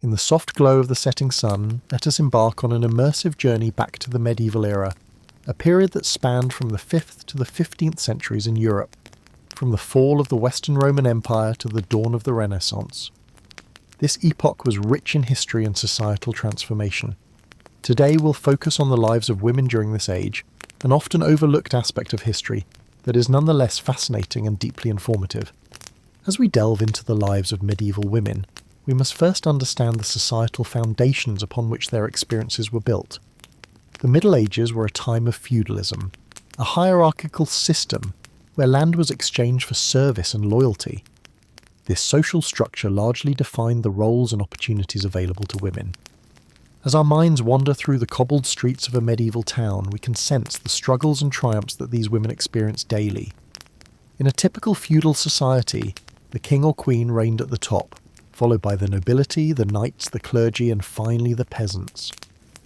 In the soft glow of the setting sun, let us embark on an immersive journey back to the medieval era, a period that spanned from the 5th to the 15th centuries in Europe, from the fall of the Western Roman Empire to the dawn of the Renaissance. This epoch was rich in history and societal transformation. Today we'll focus on the lives of women during this age, an often overlooked aspect of history that is nonetheless fascinating and deeply informative. As we delve into the lives of medieval women, we must first understand the societal foundations upon which their experiences were built. The Middle Ages were a time of feudalism, a hierarchical system where land was exchanged for service and loyalty. This social structure largely defined the roles and opportunities available to women. As our minds wander through the cobbled streets of a medieval town, we can sense the struggles and triumphs that these women experienced daily. In a typical feudal society, the king or queen reigned at the top, followed by the nobility, the knights, the clergy, and finally the peasants.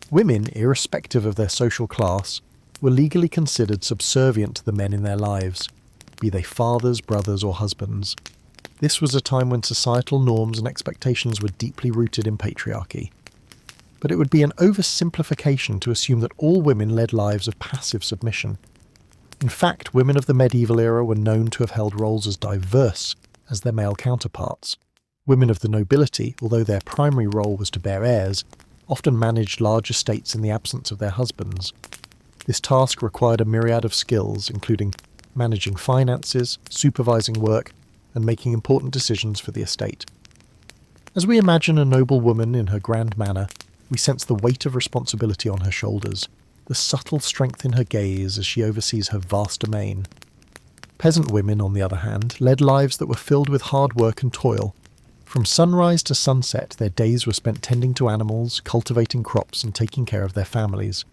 Women, irrespective of their social class, were legally considered subservient to the men in their lives, be they fathers, brothers, or husbands. This was a time when societal norms and expectations were deeply rooted in patriarchy. But it would be an oversimplification to assume that all women led lives of passive submission. In fact, women of the medieval era were known to have held roles as diverse as their male counterparts. Women of the nobility, although their primary role was to bear heirs, often managed large estates in the absence of their husbands. This task required a myriad of skills, including managing finances, supervising work, and making important decisions for the estate. As we imagine a noble woman in her grand manner, we sense the weight of responsibility on her shoulders, the subtle strength in her gaze as she oversees her vast domain. Peasant women, on the other hand, led lives that were filled with hard work and toil. From sunrise to sunset, their days were spent tending to animals, cultivating crops, and taking care of their families.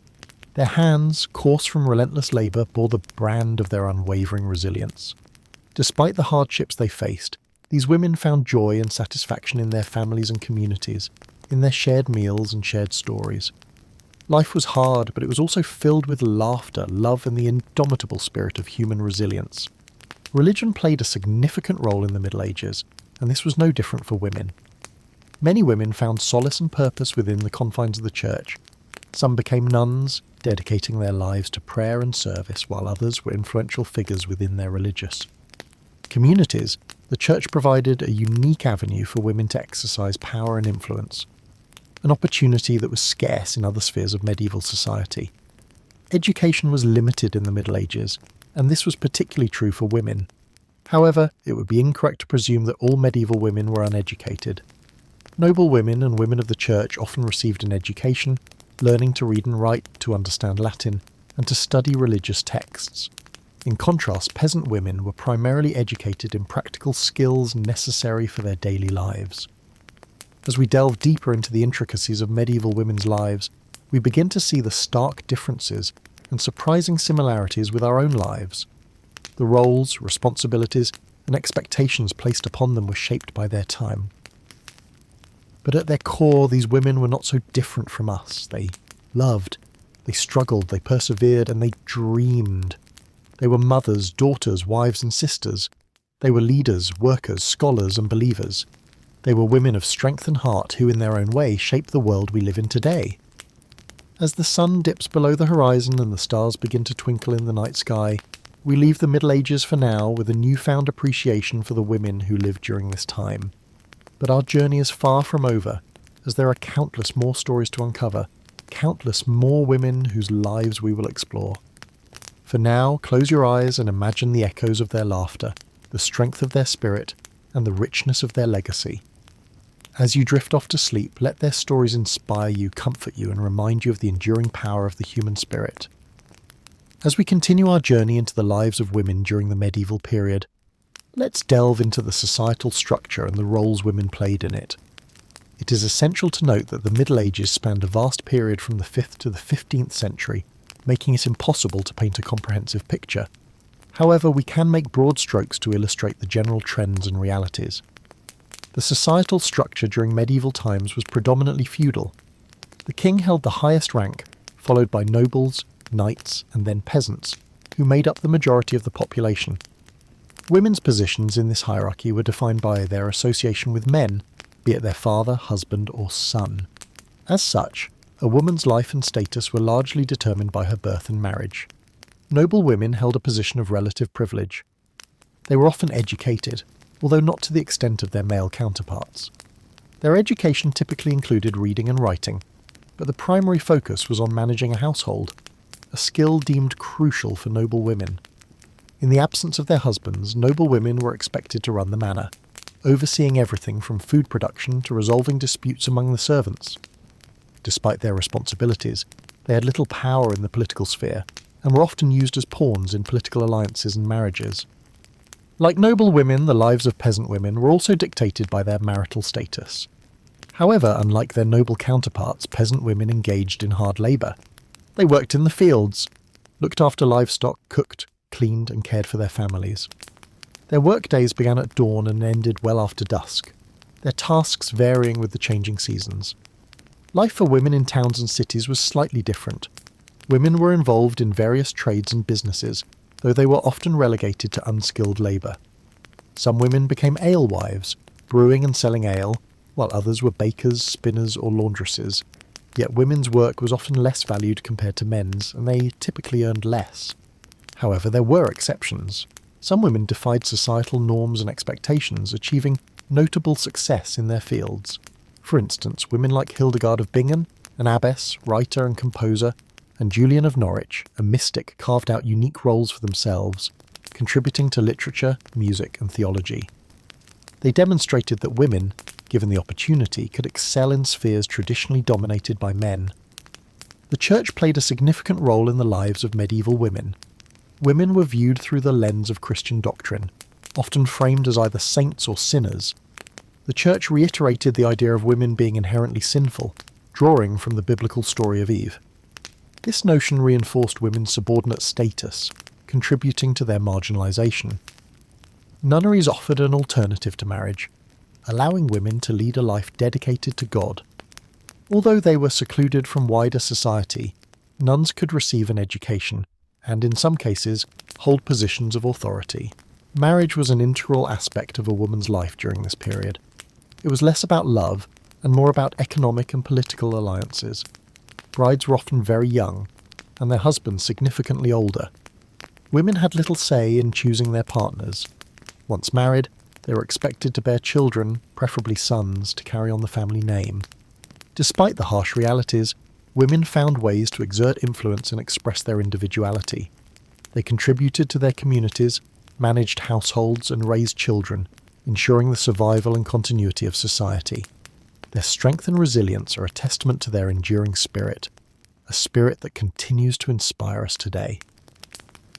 Their hands, coarse from relentless labour, bore the brand of their unwavering resilience. Despite the hardships they faced, these women found joy and satisfaction in their families and communities, in their shared meals and shared stories. Life was hard, but it was also filled with laughter, love, and the indomitable spirit of human resilience. Religion played a significant role in the Middle Ages, and this was no different for women. Many women found solace and purpose within the confines of the church. Some became nuns, dedicating their lives to prayer and service, while others were influential figures within their religious communities. The church provided a unique avenue for women to exercise power and influence, an opportunity that was scarce in other spheres of medieval society. Education was limited in the Middle Ages, and this was particularly true for women. However, it would be incorrect to presume that all medieval women were uneducated. Noble women and women of the church often received an education, learning to read and write, to understand Latin, and to study religious texts. In contrast, peasant women were primarily educated in practical skills necessary for their daily lives. As we delve deeper into the intricacies of medieval women's lives, we begin to see the stark differences and surprising similarities with our own lives. The roles, responsibilities, and expectations placed upon them were shaped by their time. But at their core, these women were not so different from us. They loved, they struggled, they persevered, and they dreamed. They were mothers, daughters, wives, and sisters. They were leaders, workers, scholars, and believers. They were women of strength and heart who, in their own way, shape the world we live in today. As the sun dips below the horizon and the stars begin to twinkle in the night sky, we leave the Middle Ages for now with a newfound appreciation for the women who lived during this time. But our journey is far from over, as there are countless more stories to uncover, countless more women whose lives we will explore. For now, close your eyes and imagine the echoes of their laughter, the strength of their spirit, and the richness of their legacy. As you drift off to sleep, let their stories inspire you, comfort you, and remind you of the enduring power of the human spirit. As we continue our journey into the lives of women during the medieval period, let's delve into the societal structure and the roles women played in it. It is essential to note that the Middle Ages spanned a vast period from the 5th to the 15th century, making it impossible to paint a comprehensive picture. However, we can make broad strokes to illustrate the general trends and realities. The societal structure during medieval times was predominantly feudal. The king held the highest rank, followed by nobles, knights, and then peasants, who made up the majority of the population. Women's positions in this hierarchy were defined by their association with men, be it their father, husband, or son. As such, a woman's life and status were largely determined by her birth and marriage. Noble women held a position of relative privilege. They were often educated, although not to the extent of their male counterparts. Their education typically included reading and writing, but the primary focus was on managing a household, a skill deemed crucial for noble women. In the absence of their husbands, noble women were expected to run the manor, overseeing everything from food production to resolving disputes among the servants. Despite their responsibilities, they had little power in the political sphere and were often used as pawns in political alliances and marriages. Like noble women, the lives of peasant women were also dictated by their marital status. However, unlike their noble counterparts, peasant women engaged in hard labour. They worked in the fields, looked after livestock, cooked, cleaned and cared for their families. Their work days began at dawn and ended well after dusk, their tasks varying with the changing seasons. Life for women in towns and cities was slightly different. Women were involved in various trades and businesses, though they were often relegated to unskilled labour. Some women became alewives, brewing and selling ale, while others were bakers, spinners or laundresses. Yet women's work was often less valued compared to men's, and they typically earned less. However, there were exceptions. Some women defied societal norms and expectations, achieving notable success in their fields. For instance, women like Hildegard of Bingen, an abbess, writer and composer, and Julian of Norwich, a mystic, carved out unique roles for themselves, contributing to literature, music and theology. They demonstrated that women, given the opportunity, could excel in spheres traditionally dominated by men. The church played a significant role in the lives of medieval women. Women were viewed through the lens of Christian doctrine, often framed as either saints or sinners. The church reiterated the idea of women being inherently sinful, drawing from the biblical story of Eve. This notion reinforced women's subordinate status, contributing to their marginalisation. Nunneries offered an alternative to marriage, allowing women to lead a life dedicated to God. Although they were secluded from wider society, nuns could receive an education, and in some cases, hold positions of authority. Marriage was an integral aspect of a woman's life during this period. It was less about love and more about economic and political alliances. Brides were often very young, and their husbands significantly older. Women had little say in choosing their partners. Once married, they were expected to bear children, preferably sons, to carry on the family name. Despite the harsh realities, women found ways to exert influence and express their individuality. They contributed to their communities, managed households and raised children, ensuring the survival and continuity of society. Their strength and resilience are a testament to their enduring spirit, a spirit that continues to inspire us today.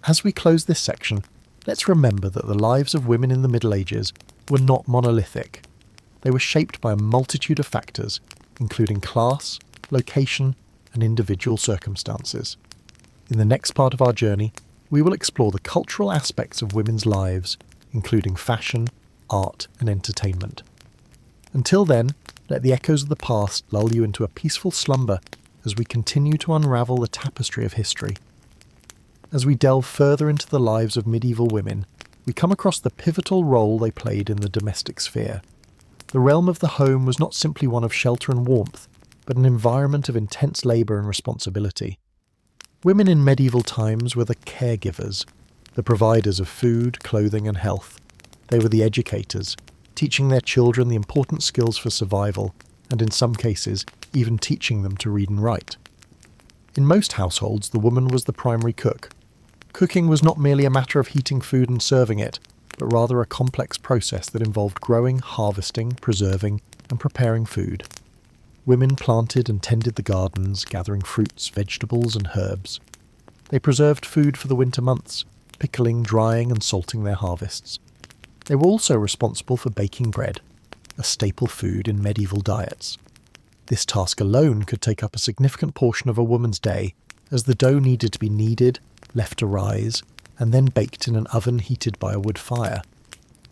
As we close this section, let's remember that the lives of women in the Middle Ages were not monolithic. They were shaped by a multitude of factors, including class, location, and individual circumstances. In the next part of our journey, we will explore the cultural aspects of women's lives, including fashion, art, and entertainment. Until then, let the echoes of the past lull you into a peaceful slumber as we continue to unravel the tapestry of history. As we delve further into the lives of medieval women, we come across the pivotal role they played in the domestic sphere. The realm of the home was not simply one of shelter and warmth, but an environment of intense labour and responsibility. Women in medieval times were the caregivers, the providers of food, clothing and health. They were the educators, teaching their children the important skills for survival, and in some cases, even teaching them to read and write. In most households, the woman was the primary cook. Cooking was not merely a matter of heating food and serving it, but rather a complex process that involved growing, harvesting, preserving, and preparing food. Women planted and tended the gardens, gathering fruits, vegetables, and herbs. They preserved food for the winter months, pickling, drying, and salting their harvests. They were also responsible for baking bread, a staple food in medieval diets. This task alone could take up a significant portion of a woman's day, as the dough needed to be kneaded, left to rise, and then baked in an oven heated by a wood fire.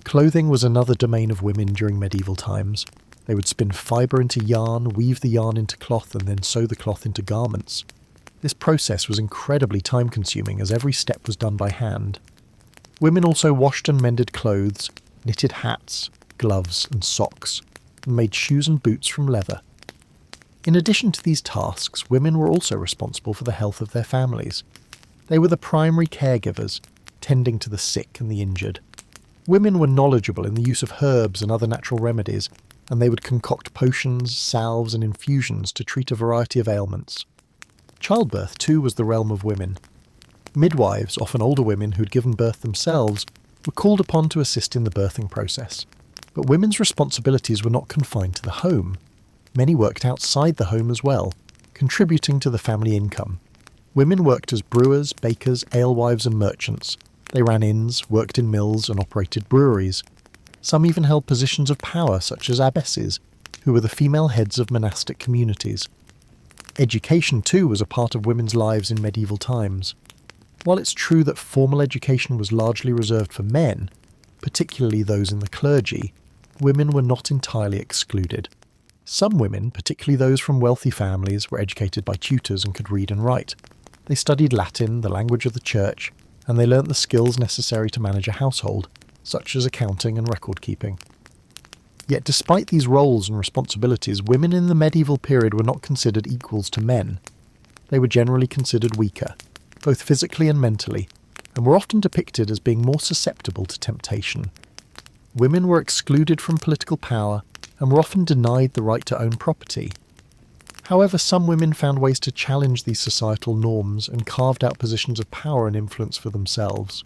Clothing was another domain of women during medieval times. They would spin fibre into yarn, weave the yarn into cloth, and then sew the cloth into garments. This process was incredibly time-consuming, as every step was done by hand. Women also washed and mended clothes, knitted hats, gloves, and socks. and made shoes and boots from leather. In addition to these tasks, women were also responsible for the health of their families. They were the primary caregivers, tending to the sick and the injured. Women were knowledgeable in the use of herbs and other natural remedies, and they would concoct potions, salves and infusions to treat a variety of ailments. Childbirth, too, was the realm of women. Midwives, often older women who'd given birth themselves, were called upon to assist in the birthing process. But women's responsibilities were not confined to the home. Many worked outside the home as well, contributing to the family income. Women worked as brewers, bakers, alewives and merchants. They ran inns, worked in mills and operated breweries. Some even held positions of power such as abbesses, who were the female heads of monastic communities. Education too was a part of women's lives in medieval times. While it's true that formal education was largely reserved for men, particularly those in the clergy, women were not entirely excluded. Some women, particularly those from wealthy families, were educated by tutors and could read and write. They studied Latin, the language of the church, and they learnt the skills necessary to manage a household, such as accounting and record-keeping. Yet despite these roles and responsibilities, women in the medieval period were not considered equals to men. They were generally considered weaker, both physically and mentally, and were often depicted as being more susceptible to temptation. Women were excluded from political power and were often denied the right to own property. However, some women found ways to challenge these societal norms and carved out positions of power and influence for themselves.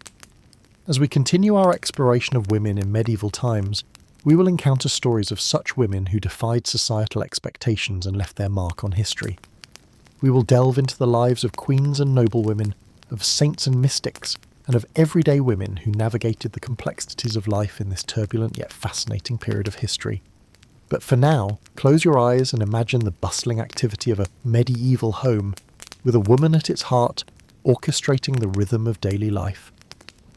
As we continue our exploration of women in medieval times, we will encounter stories of such women who defied societal expectations and left their mark on history. We will delve into the lives of queens and noblewomen, of saints and mystics, and of everyday women who navigated the complexities of life in this turbulent yet fascinating period of history. But for now, close your eyes and imagine the bustling activity of a medieval home, with a woman at its heart, orchestrating the rhythm of daily life.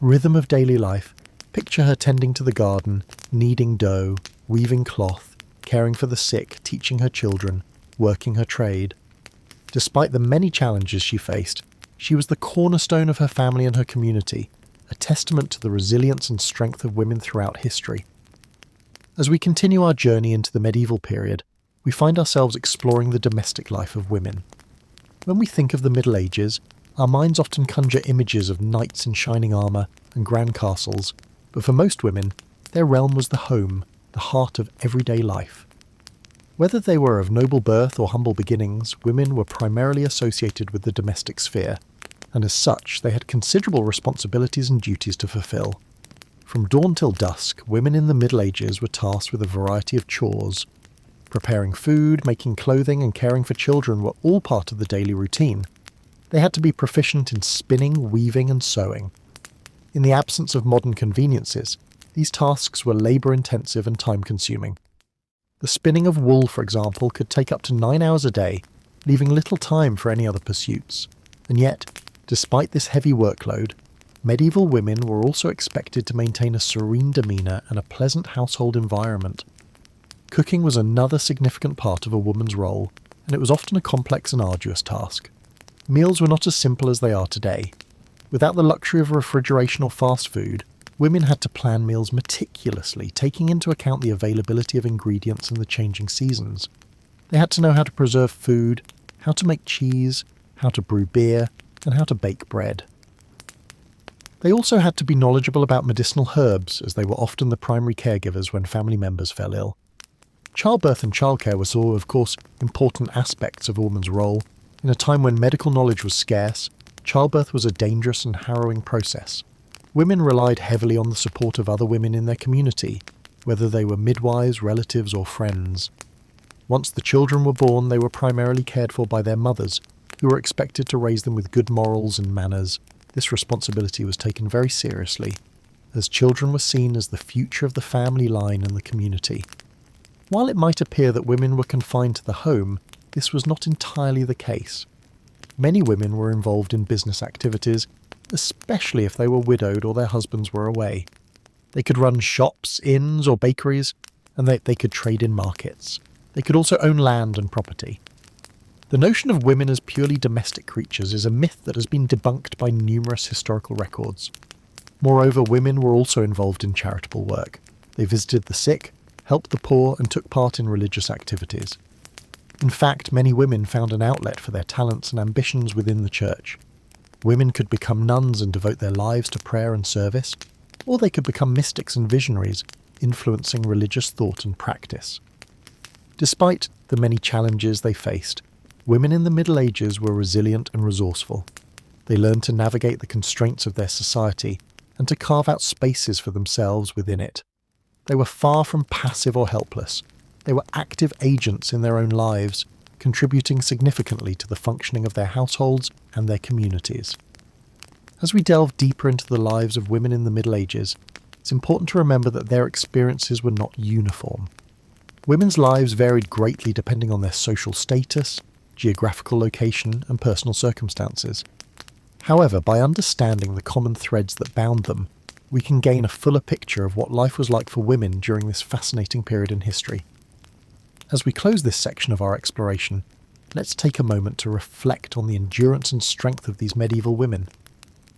Rhythm of daily life. Picture her tending to the garden, kneading dough, weaving cloth, caring for the sick, teaching her children, working her trade. Despite the many challenges she faced, she was the cornerstone of her family and her community, a testament to the resilience and strength of women throughout history. As we continue our journey into the medieval period, we find ourselves exploring the domestic life of women. When we think of the Middle Ages, our minds often conjure images of knights in shining armour and grand castles, but for most women, their realm was the home, the heart of everyday life. Whether they were of noble birth or humble beginnings, women were primarily associated with the domestic sphere, and as such they had considerable responsibilities and duties to fulfill. From dawn till dusk, women in the Middle Ages were tasked with a variety of chores. Preparing food, making clothing and caring for children were all part of the daily routine. They had to be proficient in spinning, weaving and sewing. In the absence of modern conveniences, these tasks were labour-intensive and time-consuming. The spinning of wool, for example, could take up to 9 hours a day, leaving little time for any other pursuits. And yet, despite this heavy workload, medieval women were also expected to maintain a serene demeanour and a pleasant household environment. Cooking was another significant part of a woman's role, and it was often a complex and arduous task. Meals were not as simple as they are today. Without the luxury of refrigeration or fast food, women had to plan meals meticulously, taking into account the availability of ingredients and the changing seasons. They had to know how to preserve food, how to make cheese, how to brew beer, and how to bake bread. They also had to be knowledgeable about medicinal herbs, as they were often the primary caregivers when family members fell ill. Childbirth and childcare were so, of course, important aspects of a woman's role. In a time when medical knowledge was scarce, childbirth was a dangerous and harrowing process. Women relied heavily on the support of other women in their community, whether they were midwives, relatives, or friends. Once the children were born, they were primarily cared for by their mothers, who were expected to raise them with good morals and manners. This responsibility was taken very seriously, as children were seen as the future of the family line and the community. While it might appear that women were confined to the home, this was not entirely the case. Many women were involved in business activities, especially if they were widowed or their husbands were away. They could run shops, inns or bakeries, and they could trade in markets. They could also own land and property. The notion of women as purely domestic creatures is a myth that has been debunked by numerous historical records. Moreover, women were also involved in charitable work. They visited the sick, helped the poor and took part in religious activities. In fact, many women found an outlet for their talents and ambitions within the church. Women could become nuns and devote their lives to prayer and service, or they could become mystics and visionaries, influencing religious thought and practice. Despite the many challenges they faced, women in the Middle Ages were resilient and resourceful. They learned to navigate the constraints of their society and to carve out spaces for themselves within it. They were far from passive or helpless. They were active agents in their own lives, contributing significantly to the functioning of their households and their communities. As we delve deeper into the lives of women in the Middle Ages, it's important to remember that their experiences were not uniform. Women's lives varied greatly depending on their social status, geographical location, and personal circumstances. However, by understanding the common threads that bound them, we can gain a fuller picture of what life was like for women during this fascinating period in history. As we close this section of our exploration, let's take a moment to reflect on the endurance and strength of these medieval women.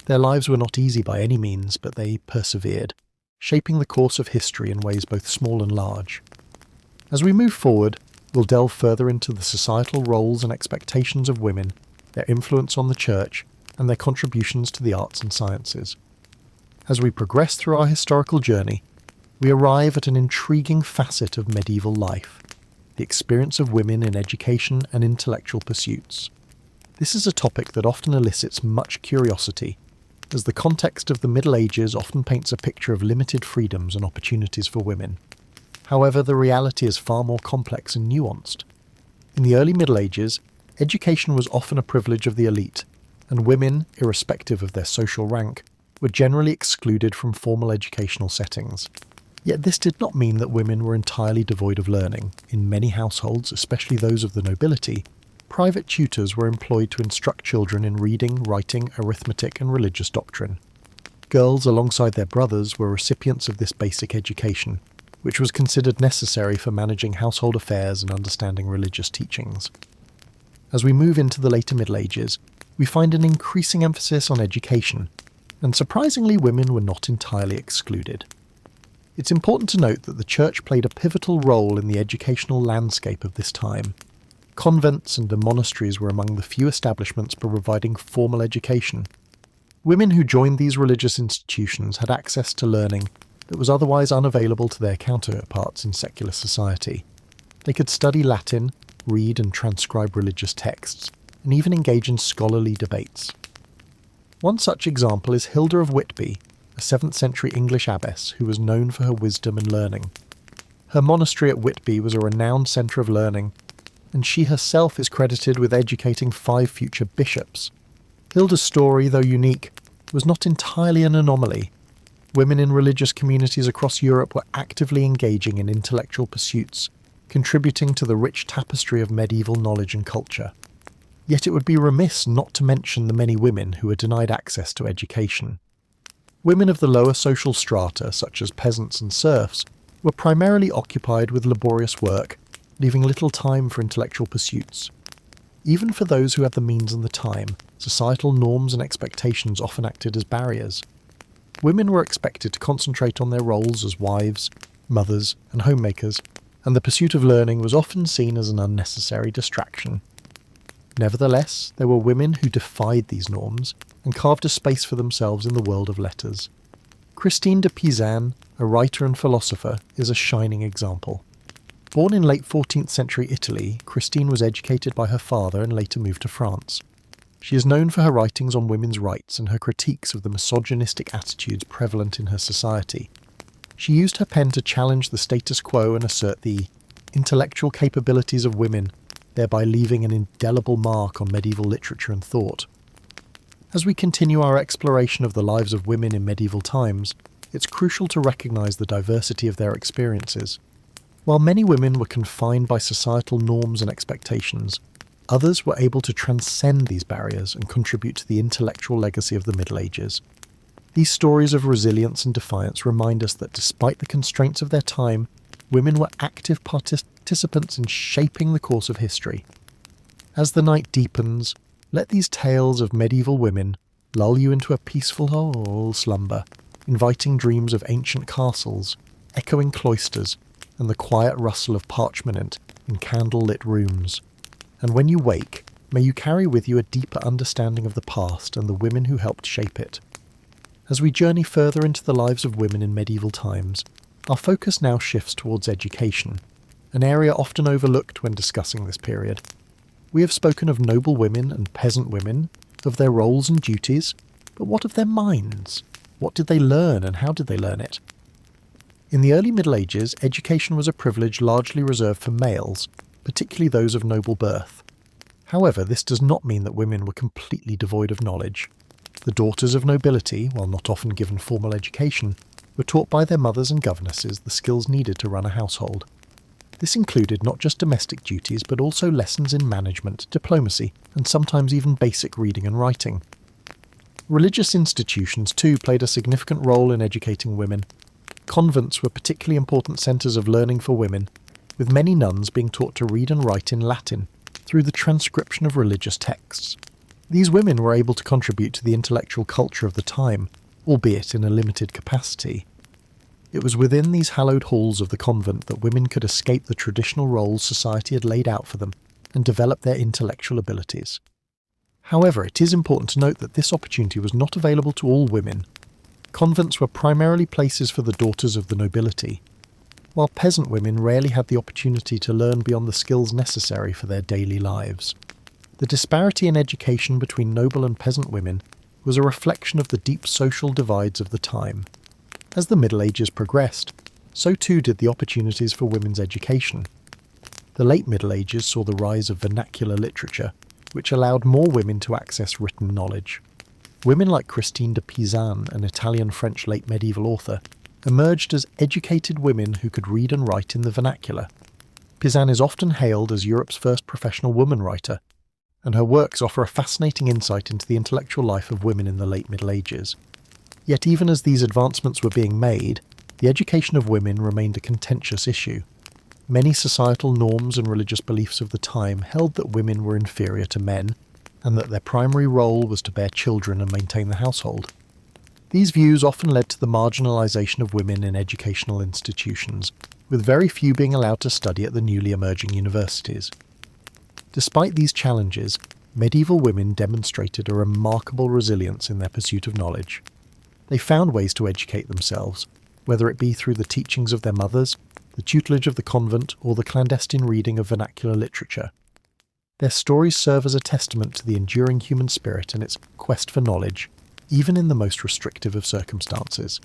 Their lives were not easy by any means, but they persevered, shaping the course of history in ways both small and large. As we move forward, we'll delve further into the societal roles and expectations of women, their influence on the church, and their contributions to the arts and sciences. As we progress through our historical journey, we arrive at an intriguing facet of medieval life: the experience of women in education and intellectual pursuits. This is a topic that often elicits much curiosity, as the context of the Middle Ages often paints a picture of limited freedoms and opportunities for women. However, the reality is far more complex and nuanced. In the early Middle Ages, education was often a privilege of the elite, and women, irrespective of their social rank, were generally excluded from formal educational settings. Yet this did not mean that women were entirely devoid of learning. In many households, especially those of the nobility, private tutors were employed to instruct children in reading, writing, arithmetic, and religious doctrine. Girls, alongside their brothers, were recipients of this basic education, which was considered necessary for managing household affairs and understanding religious teachings. As we move into the later Middle Ages, we find an increasing emphasis on education, and surprisingly women were not entirely excluded. It's important to note that the church played a pivotal role in the educational landscape of this time. Convents and monasteries were among the few establishments providing formal education. Women who joined these religious institutions had access to learning that was otherwise unavailable to their counterparts in secular society. They could study Latin, read and transcribe religious texts, and even engage in scholarly debates. One such example is Hilda of Whitby, a 7th century English abbess who was known for her wisdom and learning. Her monastery at Whitby was a renowned centre of learning, and she herself is credited with educating 5 future bishops. Hilda's story, though unique, was not entirely an anomaly. Women in religious communities across Europe were actively engaging in intellectual pursuits, contributing to the rich tapestry of medieval knowledge and culture. Yet it would be remiss not to mention the many women who were denied access to education. Women of the lower social strata, such as peasants and serfs, were primarily occupied with laborious work, leaving little time for intellectual pursuits. Even for those who had the means and the time, societal norms and expectations often acted as barriers. Women were expected to concentrate on their roles as wives, mothers, and homemakers, and the pursuit of learning was often seen as an unnecessary distraction. Nevertheless, there were women who defied these norms and carved a space for themselves in the world of letters. Christine de Pizan, a writer and philosopher, is a shining example. Born in late 14th century Italy, Christine was educated by her father and later moved to France. She is known for her writings on women's rights and her critiques of the misogynistic attitudes prevalent in her society. She used her pen to challenge the status quo and assert the intellectual capabilities of women, thereby leaving an indelible mark on medieval literature and thought. As we continue our exploration of the lives of women in medieval times, it's crucial to recognise the diversity of their experiences. While many women were confined by societal norms and expectations, others were able to transcend these barriers and contribute to the intellectual legacy of the Middle Ages. These stories of resilience and defiance remind us that despite the constraints of their time, women were active participants in shaping the course of history. As the night deepens, let these tales of medieval women lull you into a peaceful slumber, inviting dreams of ancient castles, echoing cloisters, and the quiet rustle of parchment in candle-lit rooms. And when you wake, may you carry with you a deeper understanding of the past and the women who helped shape it. As we journey further into the lives of women in medieval times, our focus now shifts towards education, an area often overlooked when discussing this period. We have spoken of noble women and peasant women, of their roles and duties, but what of their minds? What did they learn and how did they learn it? In the early Middle Ages, education was a privilege largely reserved for males, particularly those of noble birth. However, this does not mean that women were completely devoid of knowledge. The daughters of nobility, while not often given formal education, were taught by their mothers and governesses the skills needed to run a household. This included not just domestic duties, but also lessons in management, diplomacy, and sometimes even basic reading and writing. Religious institutions too played a significant role in educating women. Convents were particularly important centres of learning for women, with many nuns being taught to read and write in Latin through the transcription of religious texts. These women were able to contribute to the intellectual culture of the time, albeit in a limited capacity. It was within these hallowed halls of the convent that women could escape the traditional roles society had laid out for them and develop their intellectual abilities. However, it is important to note that this opportunity was not available to all women. Convents were primarily places for the daughters of the nobility, while peasant women rarely had the opportunity to learn beyond the skills necessary for their daily lives. The disparity in education between noble and peasant women was a reflection of the deep social divides of the time. As the Middle Ages progressed, so too did the opportunities for women's education. The late Middle Ages saw the rise of vernacular literature, which allowed more women to access written knowledge. Women like Christine de Pizan, an Italian-French late medieval author, emerged as educated women who could read and write in the vernacular. Pizan is often hailed as Europe's first professional woman writer, and her works offer a fascinating insight into the intellectual life of women in the late Middle Ages. Yet even as these advancements were being made, the education of women remained a contentious issue. Many societal norms and religious beliefs of the time held that women were inferior to men, and that their primary role was to bear children and maintain the household. These views often led to the marginalisation of women in educational institutions, with very few being allowed to study at the newly emerging universities. Despite these challenges, medieval women demonstrated a remarkable resilience in their pursuit of knowledge. They found ways to educate themselves, whether it be through the teachings of their mothers, the tutelage of the convent, or the clandestine reading of vernacular literature. Their stories serve as a testament to the enduring human spirit and its quest for knowledge, even in the most restrictive of circumstances.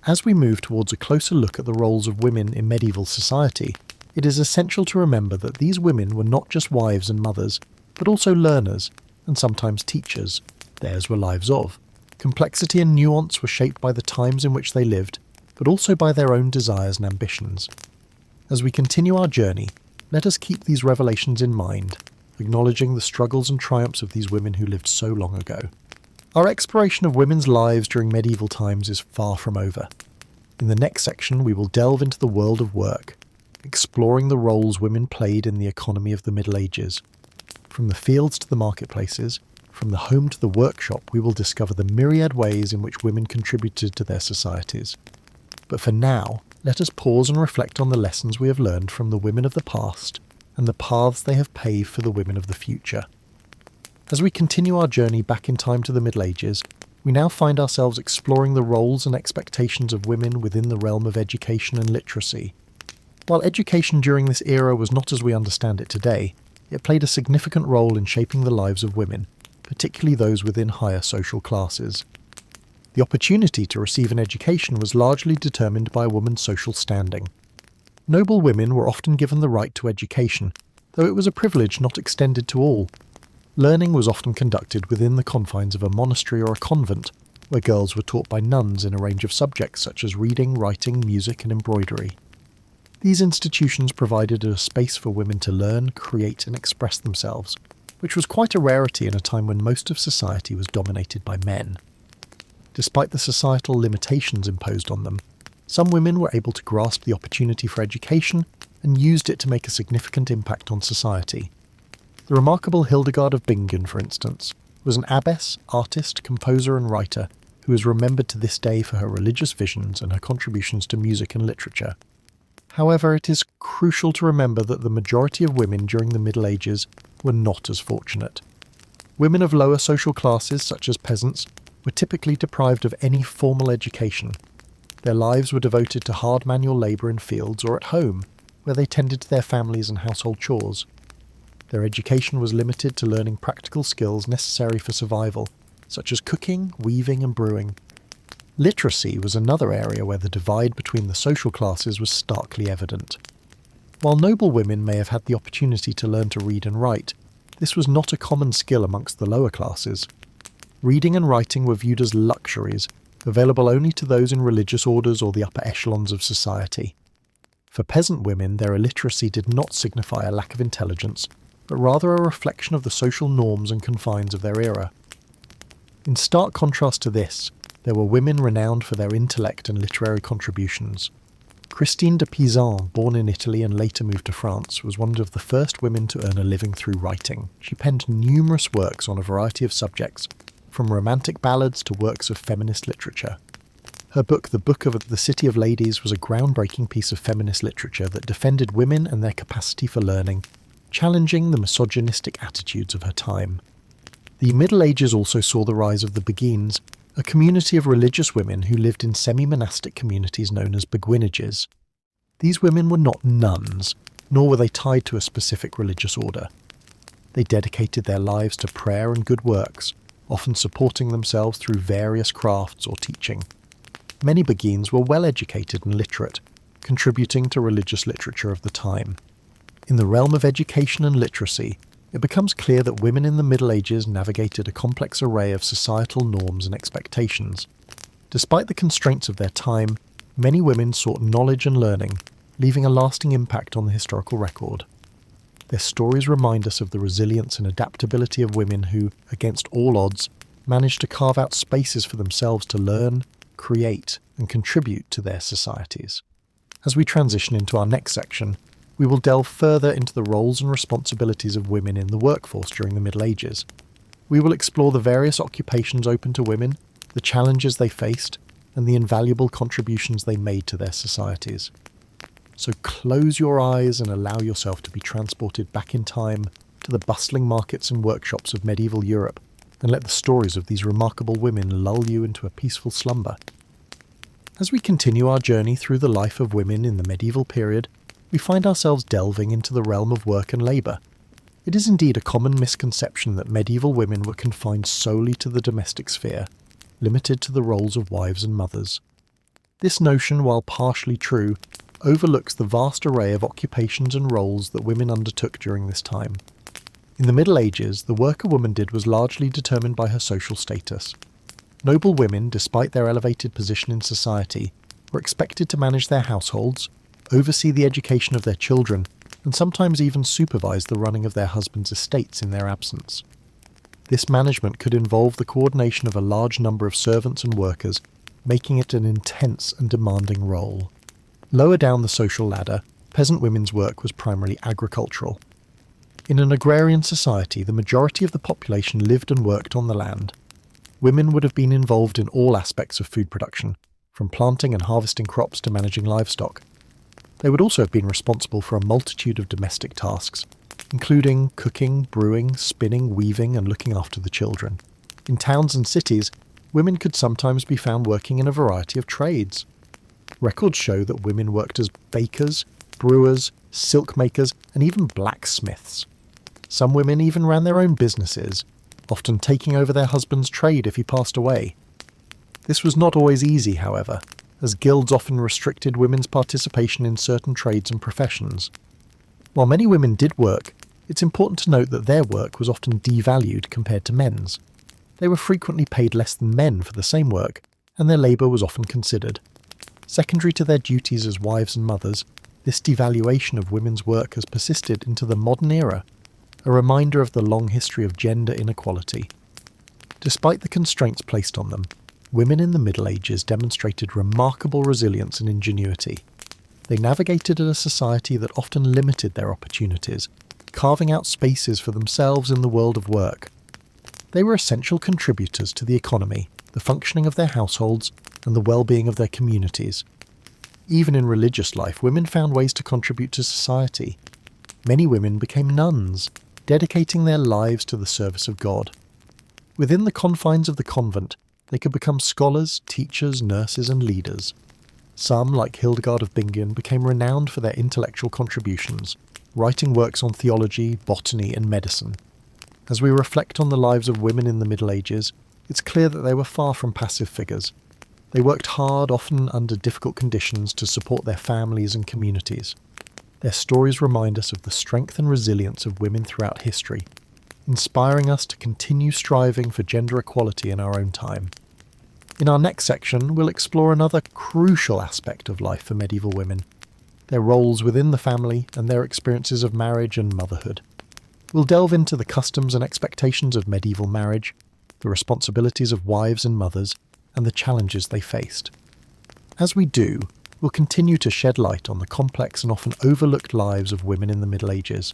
As we move towards a closer look at the roles of women in medieval society, it is essential to remember that these women were not just wives and mothers, but also learners, and sometimes teachers. Theirs were lives of. Complexity and nuance were shaped by the times in which they lived, but also by their own desires and ambitions. As we continue our journey, let us keep these revelations in mind, acknowledging the struggles and triumphs of these women who lived so long ago. Our exploration of women's lives during medieval times is far from over. In the next section, we will delve into the world of work, exploring the roles women played in the economy of the Middle Ages. From the fields to the marketplaces, from the home to the workshop, we will discover the myriad ways in which women contributed to their societies. But for now, let us pause and reflect on the lessons we have learned from the women of the past and the paths they have paved for the women of the future. As we continue our journey back in time to the Middle Ages, we now find ourselves exploring the roles and expectations of women within the realm of education and literacy. While education during this era was not as we understand it today, it played a significant role in shaping the lives of women, particularly those within higher social classes. The opportunity to receive an education was largely determined by a woman's social standing. Noble women were often given the right to education, though it was a privilege not extended to all. Learning was often conducted within the confines of a monastery or a convent, where girls were taught by nuns in a range of subjects such as reading, writing, music, and embroidery. These institutions provided a space for women to learn, create, and express themselves, which was quite a rarity in a time when most of society was dominated by men. Despite the societal limitations imposed on them, some women were able to grasp the opportunity for education and used it to make a significant impact on society. The remarkable Hildegard of Bingen, for instance, was an abbess, artist, composer and writer who is remembered to this day for her religious visions and her contributions to music and literature. However, it is crucial to remember that the majority of women during the Middle Ages were not as fortunate. Women of lower social classes, such as peasants, were typically deprived of any formal education. Their lives were devoted to hard manual labour in fields or at home, where they tended to their families and household chores. Their education was limited to learning practical skills necessary for survival, such as cooking, weaving and brewing. Literacy was another area where the divide between the social classes was starkly evident. While noble women may have had the opportunity to learn to read and write, this was not a common skill amongst the lower classes. Reading and writing were viewed as luxuries, available only to those in religious orders or the upper echelons of society. For peasant women, their illiteracy did not signify a lack of intelligence, but rather a reflection of the social norms and confines of their era. In stark contrast to this, there were women renowned for their intellect and literary contributions. Christine de Pizan, born in Italy and later moved to France, was one of the first women to earn a living through writing. She penned numerous works on a variety of subjects, from romantic ballads to works of feminist literature. Her book, The Book of the City of Ladies, was a groundbreaking piece of feminist literature that defended women and their capacity for learning, challenging the misogynistic attitudes of her time. The Middle Ages also saw the rise of the Beguines, a community of religious women who lived in semi-monastic communities known as beguinages. These women were not nuns, nor were they tied to a specific religious order. They dedicated their lives to prayer and good works, often supporting themselves through various crafts or teaching. Many beguines were well educated and literate, contributing to religious literature of the time. In the realm of education and literacy, it becomes clear that women in the Middle Ages navigated a complex array of societal norms and expectations. Despite the constraints of their time, many women sought knowledge and learning, leaving a lasting impact on the historical record. Their stories remind us of the resilience and adaptability of women who, against all odds, managed to carve out spaces for themselves to learn, create, and contribute to their societies. As we transition into our next section, we will delve further into the roles and responsibilities of women in the workforce during the Middle Ages. We will explore the various occupations open to women, the challenges they faced, and the invaluable contributions they made to their societies. So close your eyes and allow yourself to be transported back in time to the bustling markets and workshops of medieval Europe, and let the stories of these remarkable women lull you into a peaceful slumber. As we continue our journey through the life of women in the medieval period, we find ourselves delving into the realm of work and labour. It is indeed a common misconception that medieval women were confined solely to the domestic sphere, limited to the roles of wives and mothers. This notion, while partially true, overlooks the vast array of occupations and roles that women undertook during this time. In the Middle Ages, the work a woman did was largely determined by her social status. Noble women, despite their elevated position in society, were expected to manage their households, oversee the education of their children, and sometimes even supervise the running of their husbands' estates in their absence. This management could involve the coordination of a large number of servants and workers, making it an intense and demanding role. Lower down the social ladder, peasant women's work was primarily agricultural. In an agrarian society, the majority of the population lived and worked on the land. Women would have been involved in all aspects of food production, from planting and harvesting crops to managing livestock. They would also have been responsible for a multitude of domestic tasks, including cooking, brewing, spinning, weaving, and looking after the children. In towns and cities, women could sometimes be found working in a variety of trades. Records show that women worked as bakers, brewers, silk makers, and even blacksmiths. Some women even ran their own businesses, often taking over their husband's trade if he passed away. This was not always easy, however, as guilds often restricted women's participation in certain trades and professions. While many women did work, it's important to note that their work was often devalued compared to men's. They were frequently paid less than men for the same work, and their labour was often considered. Secondary to their duties as wives and mothers, this devaluation of women's work has persisted into the modern era, a reminder of the long history of gender inequality. Despite the constraints placed on them, women in the Middle Ages demonstrated remarkable resilience and ingenuity. They navigated a society that often limited their opportunities, carving out spaces for themselves in the world of work. They were essential contributors to the economy, the functioning of their households, and the well-being of their communities. Even in religious life, women found ways to contribute to society. Many women became nuns, dedicating their lives to the service of God. Within the confines of the convent, they could become scholars, teachers, nurses, and leaders. Some, like Hildegard of Bingen, became renowned for their intellectual contributions, writing works on theology, botany, and medicine. As we reflect on the lives of women in the Middle Ages, it's clear that they were far from passive figures. They worked hard, often under difficult conditions, to support their families and communities. Their stories remind us of the strength and resilience of women throughout history, inspiring us to continue striving for gender equality in our own time. In our next section, we'll explore another crucial aspect of life for medieval women: their roles within the family and their experiences of marriage and motherhood. We'll delve into the customs and expectations of medieval marriage, the responsibilities of wives and mothers, and the challenges they faced. As we do, we'll continue to shed light on the complex and often overlooked lives of women in the Middle Ages.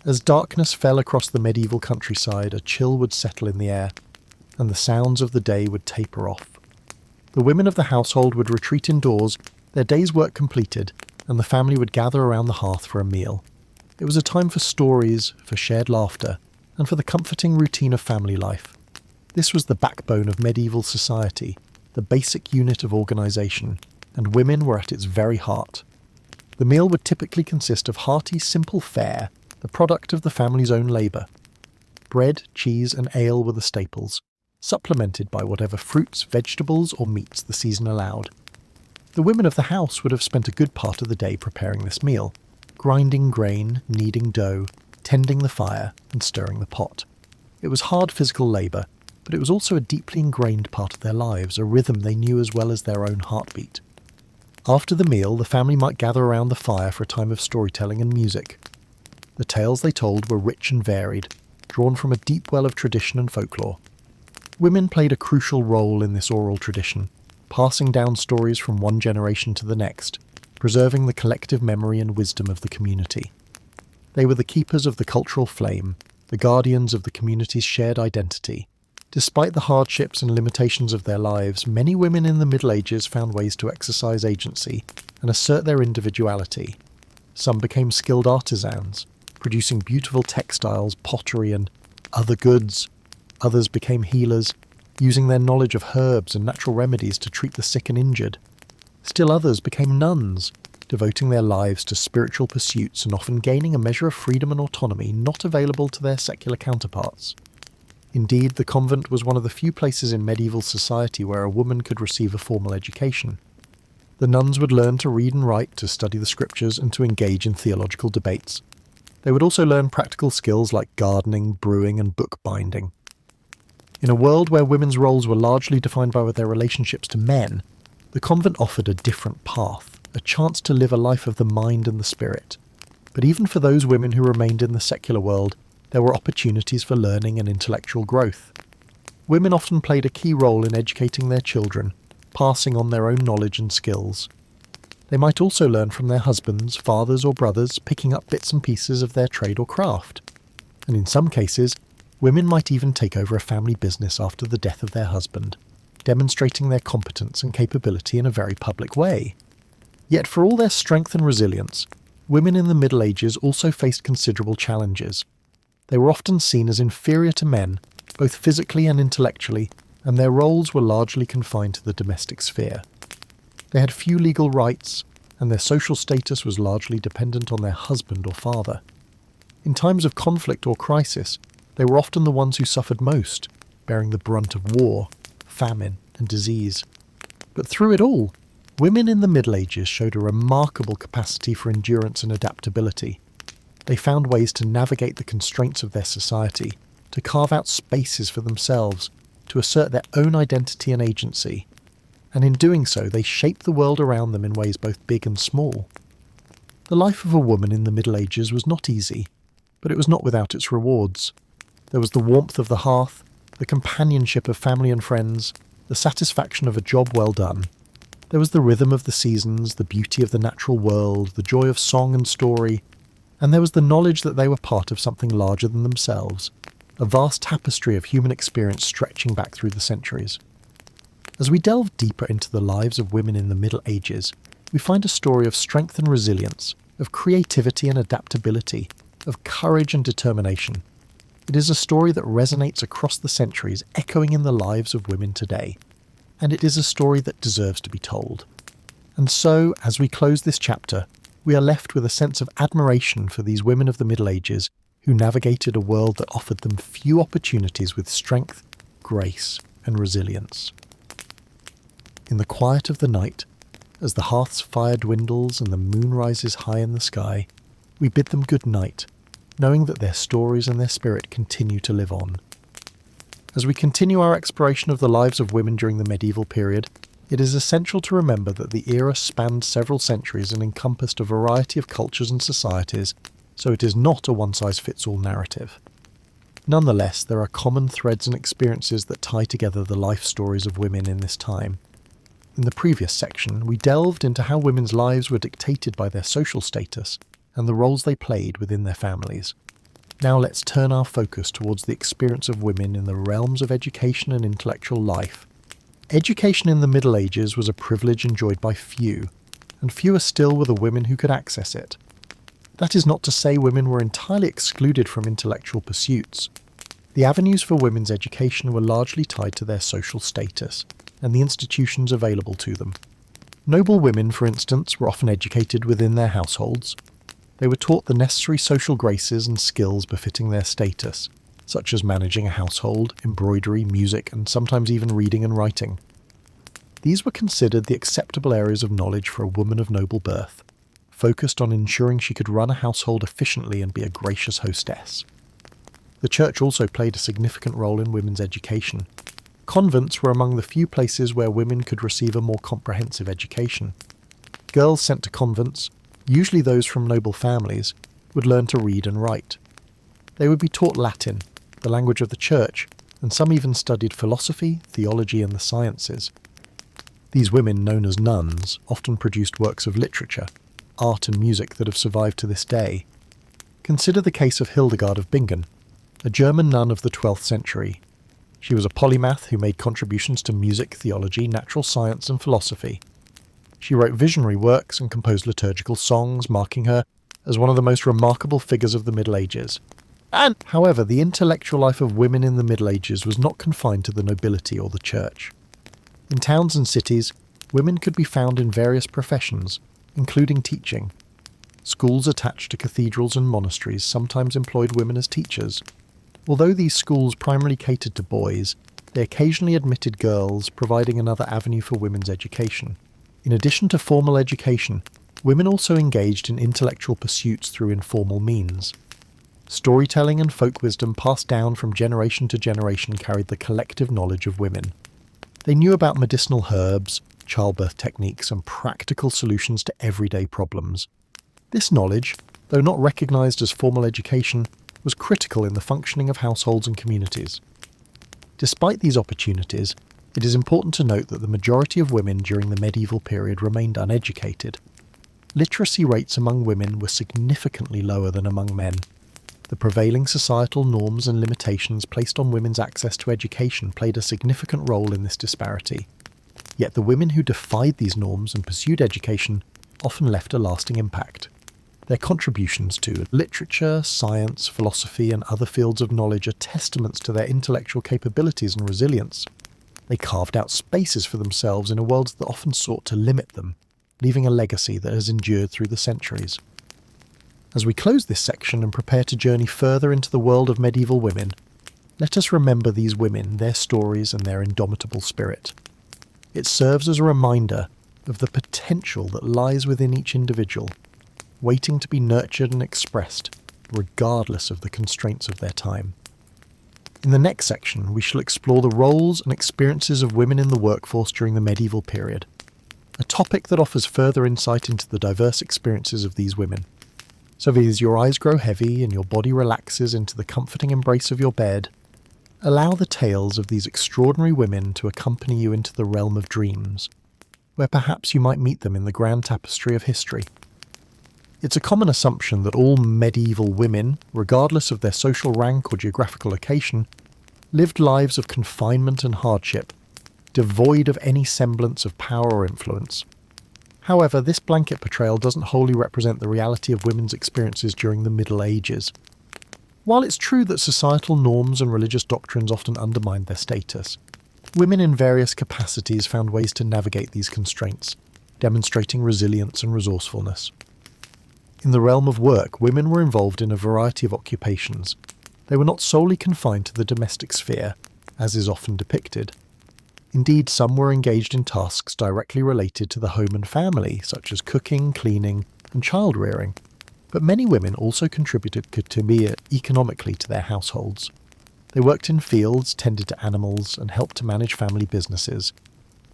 As darkness fell across the medieval countryside, a chill would settle in the air, and the sounds of the day would taper off. The women of the household would retreat indoors, their day's work completed, and the family would gather around the hearth for a meal. It was a time for stories, for shared laughter, and for the comforting routine of family life. This was the backbone of medieval society, the basic unit of organisation, and women were at its very heart. The meal would typically consist of hearty, simple fare, the product of the family's own labour. Bread, cheese, and ale were the staples, supplemented by whatever fruits, vegetables, or meats the season allowed. The women of the house would have spent a good part of the day preparing this meal, grinding grain, kneading dough, tending the fire, and stirring the pot. It was hard physical labour, but it was also a deeply ingrained part of their lives, a rhythm they knew as well as their own heartbeat. After the meal, the family might gather around the fire for a time of storytelling and music. The tales they told were rich and varied, drawn from a deep well of tradition and folklore. Women played a crucial role in this oral tradition, passing down stories from one generation to the next, preserving the collective memory and wisdom of the community. They were the keepers of the cultural flame, the guardians of the community's shared identity. Despite the hardships and limitations of their lives, many women in the Middle Ages found ways to exercise agency and assert their individuality. Some became skilled artisans, producing beautiful textiles, pottery, and other goods. Others became healers, using their knowledge of herbs and natural remedies to treat the sick and injured. Still others became nuns, devoting their lives to spiritual pursuits and often gaining a measure of freedom and autonomy not available to their secular counterparts. Indeed, the convent was one of the few places in medieval society where a woman could receive a formal education. The nuns would learn to read and write, to study the scriptures, and to engage in theological debates. They would also learn practical skills like gardening, brewing, and bookbinding. In a world where women's roles were largely defined by their relationships to men, the convent offered a different path, a chance to live a life of the mind and the spirit. But even for those women who remained in the secular world, there were opportunities for learning and intellectual growth. Women often played a key role in educating their children, passing on their own knowledge and skills. They might also learn from their husbands, fathers or brothers, picking up bits and pieces of their trade or craft. And in some cases, women might even take over a family business after the death of their husband, demonstrating their competence and capability in a very public way. Yet for all their strength and resilience, women in the Middle Ages also faced considerable challenges. They were often seen as inferior to men, both physically and intellectually, and their roles were largely confined to the domestic sphere. They had few legal rights, and their social status was largely dependent on their husband or father. In times of conflict or crisis, they were often the ones who suffered most, bearing the brunt of war, famine, and disease. But through it all, women in the Middle Ages showed a remarkable capacity for endurance and adaptability. They found ways to navigate the constraints of their society, to carve out spaces for themselves, to assert their own identity and agency. And in doing so, they shaped the world around them in ways both big and small. The life of a woman in the Middle Ages was not easy, but it was not without its rewards. There was the warmth of the hearth, the companionship of family and friends, the satisfaction of a job well done. There was the rhythm of the seasons, the beauty of the natural world, the joy of song and story, and there was the knowledge that they were part of something larger than themselves, a vast tapestry of human experience stretching back through the centuries. As we delve deeper into the lives of women in the Middle Ages, we find a story of strength and resilience, of creativity and adaptability, of courage and determination. It is a story that resonates across the centuries, echoing in the lives of women today. And it is a story that deserves to be told. And so, as we close this chapter, we are left with a sense of admiration for these women of the Middle Ages who navigated a world that offered them few opportunities with strength, grace, and resilience. In the quiet of the night, as the hearth's fire dwindles and the moon rises high in the sky, we bid them good night, knowing that their stories and their spirit continue to live on. As we continue our exploration of the lives of women during the medieval period, it is essential to remember that the era spanned several centuries and encompassed a variety of cultures and societies, so it is not a one-size-fits-all narrative. Nonetheless, there are common threads and experiences that tie together the life stories of women in this time. In the previous section, we delved into how women's lives were dictated by their social status and the roles they played within their families. Now let's turn our focus towards the experience of women in the realms of education and intellectual life. Education in the Middle Ages was a privilege enjoyed by few, and fewer still were the women who could access it. That is not to say women were entirely excluded from intellectual pursuits. The avenues for women's education were largely tied to their social status and the institutions available to them. Noble women, for instance, were often educated within their households. They were taught the necessary social graces and skills befitting their status, such as managing a household, embroidery, music, and sometimes even reading and writing. These were considered the acceptable areas of knowledge for a woman of noble birth, focused on ensuring she could run a household efficiently and be a gracious hostess. The church also played a significant role in women's education. Convents were among the few places where women could receive a more comprehensive education. Girls sent to convents, usually those from noble families, would learn to read and write. They would be taught Latin, the language of the church, and some even studied philosophy, theology, and the sciences. These women, known as nuns, often produced works of literature, art and music that have survived to this day. Consider the case of Hildegard of Bingen, a German nun of the 12th century. She was a polymath who made contributions to music, theology, natural science, and philosophy. She wrote visionary works and composed liturgical songs, marking her as one of the most remarkable figures of the Middle Ages. However, the intellectual life of women in the Middle Ages was not confined to the nobility or the church. In towns and cities, women could be found in various professions, including teaching. Schools attached to cathedrals and monasteries sometimes employed women as teachers. Although these schools primarily catered to boys, they occasionally admitted girls, providing another avenue for women's education. In addition to formal education, women also engaged in intellectual pursuits through informal means. Storytelling and folk wisdom passed down from generation to generation carried the collective knowledge of women. They knew about medicinal herbs, childbirth techniques, and practical solutions to everyday problems. This knowledge, though not recognised as formal education, was critical in the functioning of households and communities. Despite these opportunities, it is important to note that the majority of women during the medieval period remained uneducated. Literacy rates among women were significantly lower than among men. The prevailing societal norms and limitations placed on women's access to education played a significant role in this disparity. Yet the women who defied these norms and pursued education often left a lasting impact. Their contributions to literature, science, philosophy, and other fields of knowledge are testaments to their intellectual capabilities and resilience. They carved out spaces for themselves in a world that often sought to limit them, leaving a legacy that has endured through the centuries. As we close this section and prepare to journey further into the world of medieval women, let us remember these women, their stories, and their indomitable spirit. It serves as a reminder of the potential that lies within each individual, waiting to be nurtured and expressed, regardless of the constraints of their time. In the next section, we shall explore the roles and experiences of women in the workforce during the medieval period, a topic that offers further insight into the diverse experiences of these women. So as your eyes grow heavy and your body relaxes into the comforting embrace of your bed, allow the tales of these extraordinary women to accompany you into the realm of dreams, where perhaps you might meet them in the grand tapestry of history. It's a common assumption that all medieval women, regardless of their social rank or geographical location, lived lives of confinement and hardship, devoid of any semblance of power or influence. However, this blanket portrayal doesn't wholly represent the reality of women's experiences during the Middle Ages. While it's true that societal norms and religious doctrines often undermined their status, women in various capacities found ways to navigate these constraints, demonstrating resilience and resourcefulness. In the realm of work, women were involved in a variety of occupations. They were not solely confined to the domestic sphere, as is often depicted. Indeed, some were engaged in tasks directly related to the home and family, such as cooking, cleaning, and child-rearing, but many women also contributed economically to their households. They worked in fields, tended to animals, and helped to manage family businesses.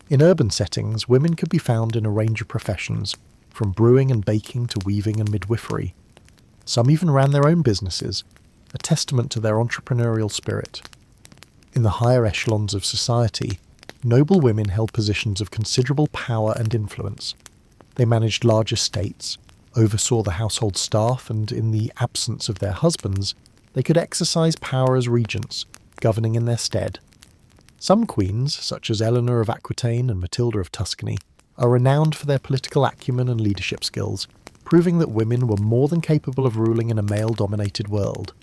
In urban settings, women could be found in a range of professions, from brewing and baking to weaving and midwifery. Some even ran their own businesses, a testament to their entrepreneurial spirit. In the higher echelons of society, noble women held positions of considerable power and influence. They managed large estates, oversaw the household staff, and in the absence of their husbands, they could exercise power as regents, governing in their stead. Some queens, such as Eleanor of Aquitaine and Matilda of Tuscany, are renowned for their political acumen and leadership skills, proving that women were more than capable of ruling in a male-dominated world.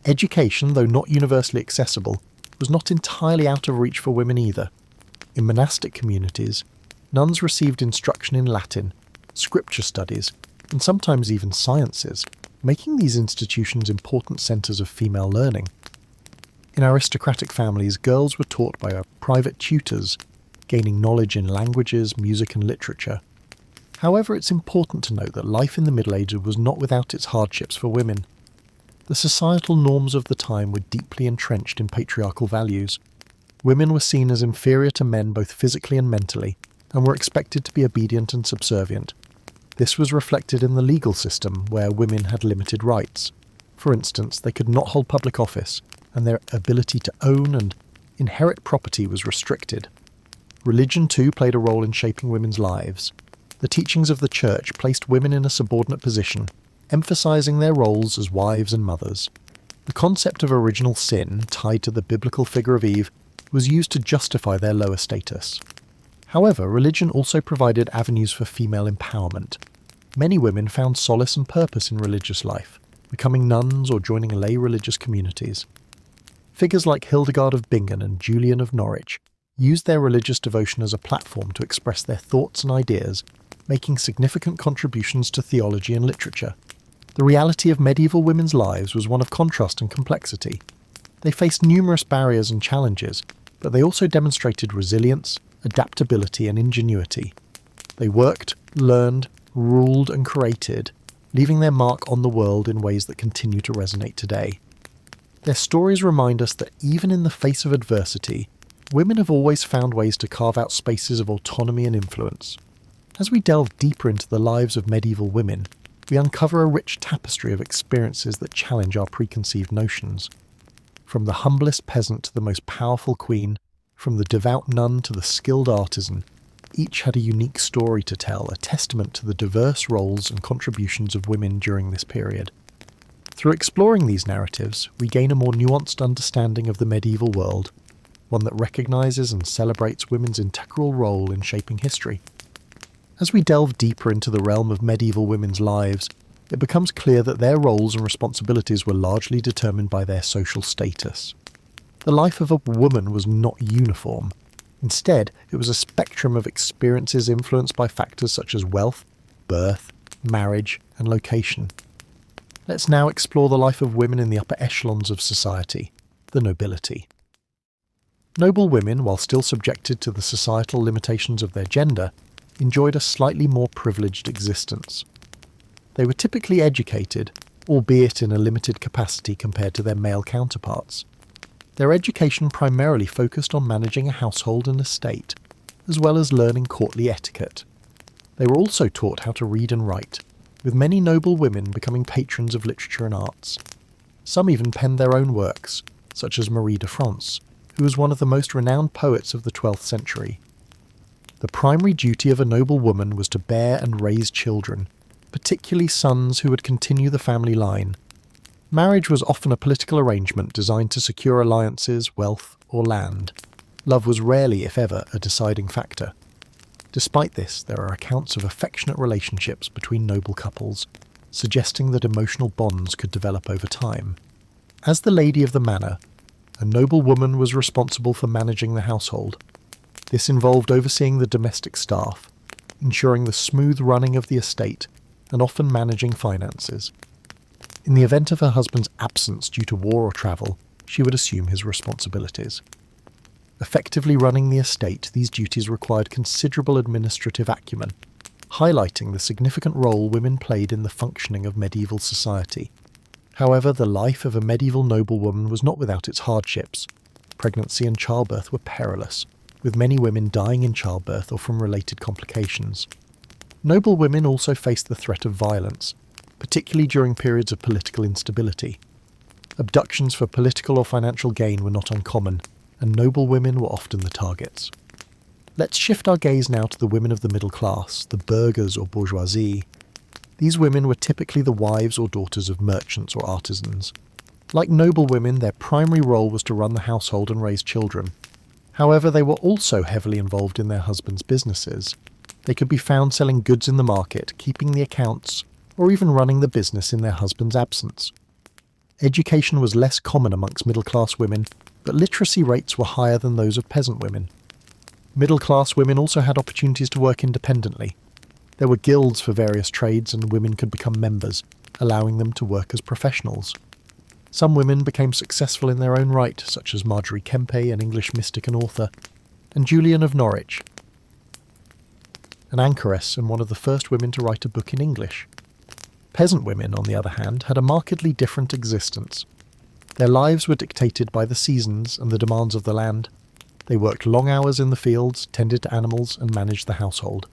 Education, though not universally accessible, was not entirely out of reach for women either. In monastic communities, nuns received instruction in Latin, scripture studies, and sometimes even sciences, making these institutions important centres of female learning. In aristocratic families, girls were taught by private tutors, gaining knowledge in languages, music and literature. However, it's important to note that life in the Middle Ages was not without its hardships for women. The societal norms of the time were deeply entrenched in patriarchal values. Women were seen as inferior to men both physically and mentally, and were expected to be obedient and subservient. This was reflected in the legal system, where women had limited rights. For instance, they could not hold public office, and their ability to own and inherit property was restricted. Religion, too, played a role in shaping women's lives. The teachings of the Church placed women in a subordinate position, emphasizing their roles as wives and mothers. The concept of original sin, tied to the biblical figure of Eve, was used to justify their lower status. However, religion also provided avenues for female empowerment. Many women found solace and purpose in religious life, becoming nuns or joining lay religious communities. Figures like Hildegard of Bingen and Julian of Norwich used their religious devotion as a platform to express their thoughts and ideas, making significant contributions to theology and literature. The reality of medieval women's lives was one of contrast and complexity. They faced numerous barriers and challenges, but they also demonstrated resilience, adaptability and ingenuity. They worked, learned, ruled and created, leaving their mark on the world in ways that continue to resonate today. Their stories remind us that even in the face of adversity, women have always found ways to carve out spaces of autonomy and influence. As we delve deeper into the lives of medieval women, we uncover a rich tapestry of experiences that challenge our preconceived notions. From the humblest peasant to the most powerful queen, from the devout nun to the skilled artisan, each had a unique story to tell, a testament to the diverse roles and contributions of women during this period. Through exploring these narratives, we gain a more nuanced understanding of the medieval world, one that recognises and celebrates women's integral role in shaping history. As we delve deeper into the realm of medieval women's lives, it becomes clear that their roles and responsibilities were largely determined by their social status. The life of a woman was not uniform. Instead, it was a spectrum of experiences influenced by factors such as wealth, birth, marriage, and location. Let's now explore the life of women in the upper echelons of society, the nobility. Noble women, while still subjected to the societal limitations of their gender, enjoyed a slightly more privileged existence. They were typically educated, albeit in a limited capacity compared to their male counterparts. Their education primarily focused on managing a household and estate, as well as learning courtly etiquette. They were also taught how to read and write, with many noble women becoming patrons of literature and arts. Some even penned their own works, such as Marie de France, who was one of the most renowned poets of the 12th century. The primary duty of a noble woman was to bear and raise children, particularly sons who would continue the family line. Marriage was often a political arrangement designed to secure alliances, wealth, or land. Love was rarely, if ever, a deciding factor. Despite this, there are accounts of affectionate relationships between noble couples, suggesting that emotional bonds could develop over time. As the lady of the manor, a noble woman was responsible for managing the household. This involved overseeing the domestic staff, ensuring the smooth running of the estate, and often managing finances. In the event of her husband's absence due to war or travel, she would assume his responsibilities. Effectively running the estate, these duties required considerable administrative acumen, highlighting the significant role women played in the functioning of medieval society. However, the life of a medieval noblewoman was not without its hardships. Pregnancy and childbirth were perilous, with many women dying in childbirth or from related complications. Noble women also faced the threat of violence, particularly during periods of political instability. Abductions for political or financial gain were not uncommon, and noble women were often the targets. Let's shift our gaze now to the women of the middle class, the burghers or bourgeoisie. These women were typically the wives or daughters of merchants or artisans. Like noble women, their primary role was to run the household and raise children. However, they were also heavily involved in their husbands' businesses. They could be found selling goods in the market, keeping the accounts, or even running the business in their husband's absence. Education was less common amongst middle-class women, but literacy rates were higher than those of peasant women. Middle-class women also had opportunities to work independently. There were guilds for various trades, and women could become members, allowing them to work as professionals. Some women became successful in their own right, such as Marjorie Kempe, an English mystic and author, and Julian of Norwich, an anchoress and one of the first women to write a book in English. Peasant women, on the other hand, had a markedly different existence. Their lives were dictated by the seasons and the demands of the land. They worked long hours in the fields, tended to animals, and managed the household.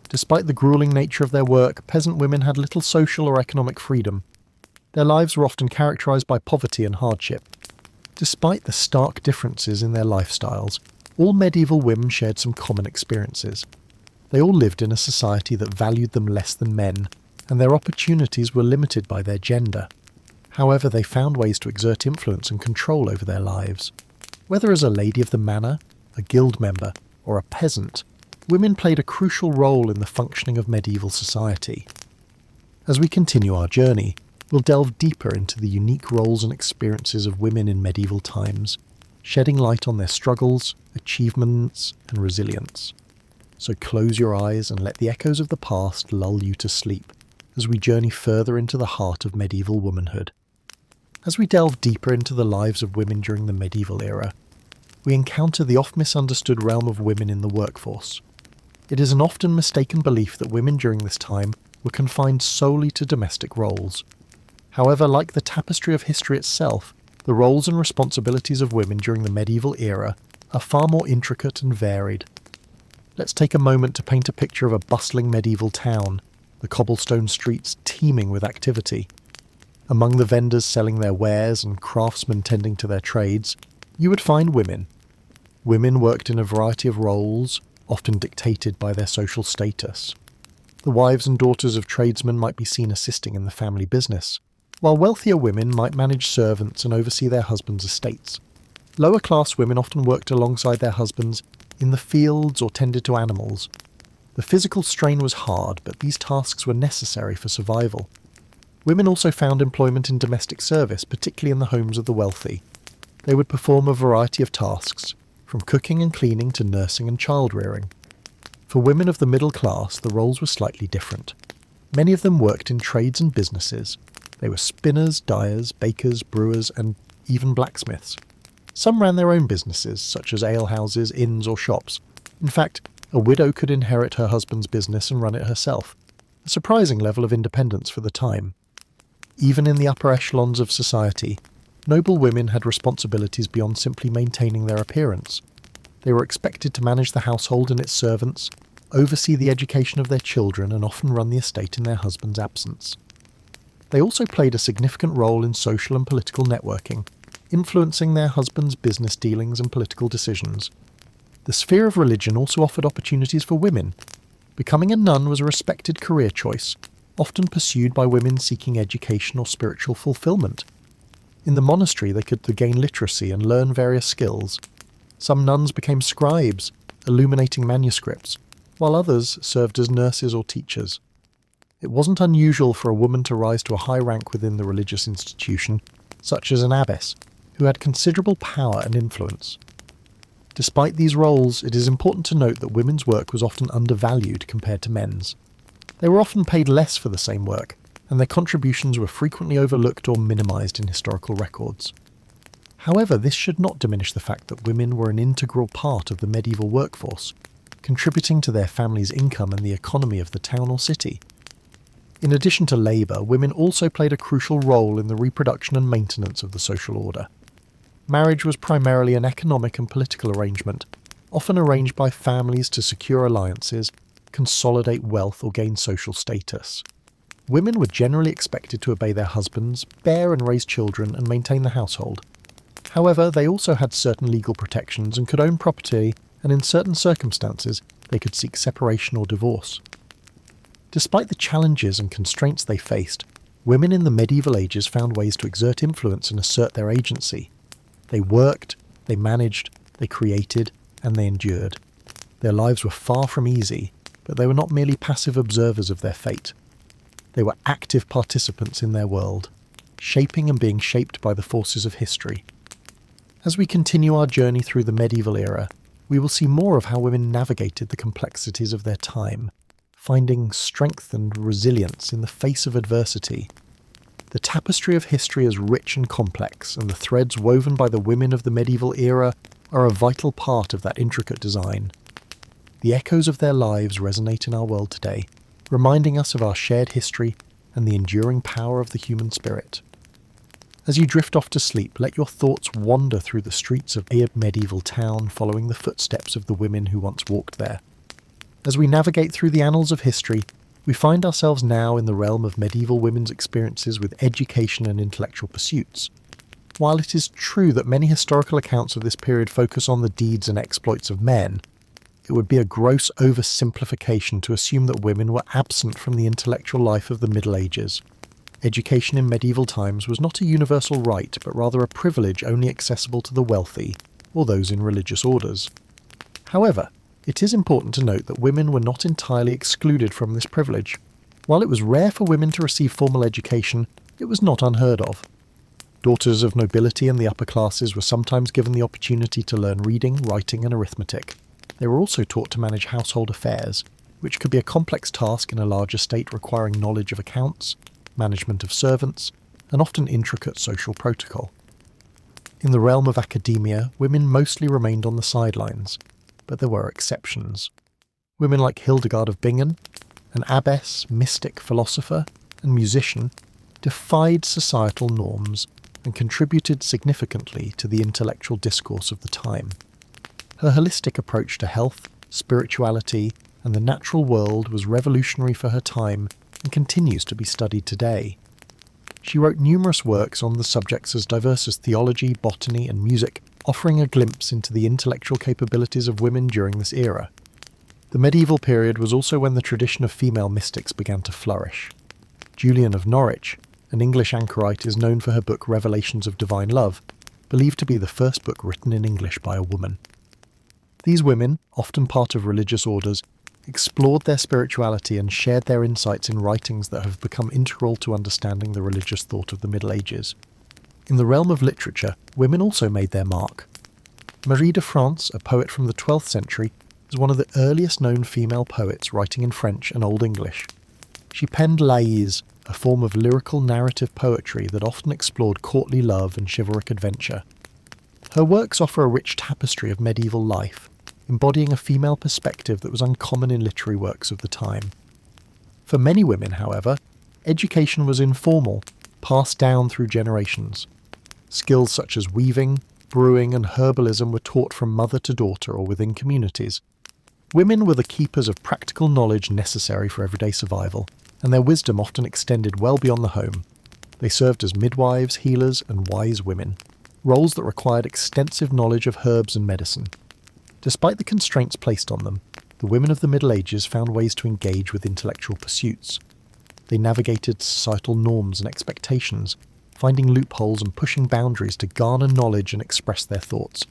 Despite the grueling nature of their work, peasant women had little social or economic freedom. Their lives were often characterised by poverty and hardship. Despite the stark differences in their lifestyles, all medieval women shared some common experiences. They all lived in a society that valued them less than men, and their opportunities were limited by their gender. However, they found ways to exert influence and control over their lives. Whether as a lady of the manor, a guild member, or a peasant, women played a crucial role in the functioning of medieval society. As we continue our journey, we'll delve deeper into the unique roles and experiences of women in medieval times, shedding light on their struggles, achievements, and resilience. So close your eyes and let the echoes of the past lull you to sleep as we journey further into the heart of medieval womanhood. As we delve deeper into the lives of women during the medieval era, we encounter the oft-misunderstood realm of women in the workforce. It is an often mistaken belief that women during this time were confined solely to domestic roles. However, like the tapestry of history itself, the roles and responsibilities of women during the medieval era are far more intricate and varied. Let's take a moment to paint a picture of a bustling medieval town, the cobblestone streets teeming with activity. Among the vendors selling their wares and craftsmen tending to their trades, you would find women. Women worked in a variety of roles, often dictated by their social status. The wives and daughters of tradesmen might be seen assisting in the family business, while wealthier women might manage servants and oversee their husbands' estates. Lower-class women often worked alongside their husbands in the fields or tended to animals. The physical strain was hard, but these tasks were necessary for survival. Women also found employment in domestic service, particularly in the homes of the wealthy. They would perform a variety of tasks, from cooking and cleaning to nursing and child-rearing. For women of the middle class, the roles were slightly different. Many of them worked in trades and businesses. They were spinners, dyers, bakers, brewers, and even blacksmiths. Some ran their own businesses, such as alehouses, inns, or shops. In fact, a widow could inherit her husband's business and run it herself, a surprising level of independence for the time. Even in the upper echelons of society, noble women had responsibilities beyond simply maintaining their appearance. They were expected to manage the household and its servants, oversee the education of their children, and often run the estate in their husband's absence. They also played a significant role in social and political networking, influencing their husbands' business dealings and political decisions. The sphere of religion also offered opportunities for women. Becoming a nun was a respected career choice, often pursued by women seeking education or spiritual fulfillment. In the monastery, they could gain literacy and learn various skills. Some nuns became scribes, illuminating manuscripts, while others served as nurses or teachers. It wasn't unusual for a woman to rise to a high rank within the religious institution, such as an abbess, who had considerable power and influence. Despite these roles, it is important to note that women's work was often undervalued compared to men's. They were often paid less for the same work, and their contributions were frequently overlooked or minimised in historical records. However, this should not diminish the fact that women were an integral part of the medieval workforce, contributing to their family's income and the economy of the town or city. In addition to labour, women also played a crucial role in the reproduction and maintenance of the social order. Marriage was primarily an economic and political arrangement, often arranged by families to secure alliances, consolidate wealth or gain social status. Women were generally expected to obey their husbands, bear and raise children, and maintain the household. However, they also had certain legal protections and could own property, and in certain circumstances, they could seek separation or divorce. Despite the challenges and constraints they faced, women in the medieval ages found ways to exert influence and assert their agency. They worked, they managed, they created, and they endured. Their lives were far from easy, but they were not merely passive observers of their fate. They were active participants in their world, shaping and being shaped by the forces of history. As we continue our journey through the medieval era, we will see more of how women navigated the complexities of their time, finding strength and resilience in the face of adversity. The tapestry of history is rich and complex, and the threads woven by the women of the medieval era are a vital part of that intricate design. The echoes of their lives resonate in our world today, reminding us of our shared history and the enduring power of the human spirit. As you drift off to sleep, let your thoughts wander through the streets of a medieval town, following the footsteps of the women who once walked there. As we navigate through the annals of history, we find ourselves now in the realm of medieval women's experiences with education and intellectual pursuits. While it is true that many historical accounts of this period focus on the deeds and exploits of men, it would be a gross oversimplification to assume that women were absent from the intellectual life of the Middle Ages. Education in medieval times was not a universal right, but rather a privilege only accessible to the wealthy or those in religious orders. However, it is important to note that women were not entirely excluded from this privilege. While it was rare for women to receive formal education, it was not unheard of. Daughters of nobility and the upper classes were sometimes given the opportunity to learn reading, writing, and arithmetic. They were also taught to manage household affairs, which could be a complex task in a large estate requiring knowledge of accounts, management of servants, and often intricate social protocol. In the realm of academia, women mostly remained on the sidelines, but there were exceptions. Women like Hildegard of Bingen, an abbess, mystic, philosopher, and musician, defied societal norms and contributed significantly to the intellectual discourse of the time. Her holistic approach to health, spirituality, and the natural world was revolutionary for her time and continues to be studied today. She wrote numerous works on the subjects as diverse as theology, botany, and music, offering a glimpse into the intellectual capabilities of women during this era. The medieval period was also when the tradition of female mystics began to flourish. Julian of Norwich, an English anchorite, is known for her book Revelations of Divine Love, believed to be the first book written in English by a woman. These women, often part of religious orders, explored their spirituality and shared their insights in writings that have become integral to understanding the religious thought of the Middle Ages. In the realm of literature, women also made their mark. Marie de France, a poet from the 12th century, is one of the earliest known female poets writing in French and Old English. She penned Laïs, a form of lyrical narrative poetry that often explored courtly love and chivalric adventure. Her works offer a rich tapestry of medieval life, embodying a female perspective that was uncommon in literary works of the time. For many women, however, education was informal, passed down through generations. Skills such as weaving, brewing, and herbalism were taught from mother to daughter or within communities. Women were the keepers of practical knowledge necessary for everyday survival, and their wisdom often extended well beyond the home. They served as midwives, healers, and wise women, roles that required extensive knowledge of herbs and medicine. Despite the constraints placed on them, the women of the Middle Ages found ways to engage with intellectual pursuits. They navigated societal norms and expectations, finding loopholes and pushing boundaries to garner knowledge and express their thoughts.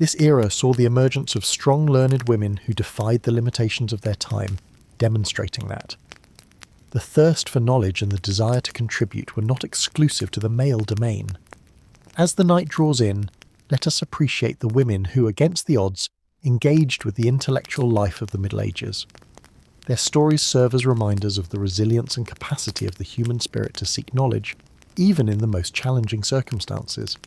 This era saw the emergence of strong, learned women who defied the limitations of their time, demonstrating that. The thirst for knowledge and the desire to contribute were not exclusive to the male domain. As the night draws in, let us appreciate the women who, against the odds, engaged with the intellectual life of the Middle Ages. Their stories serve as reminders of the resilience and capacity of the human spirit to seek knowledge, even in the most challenging circumstances.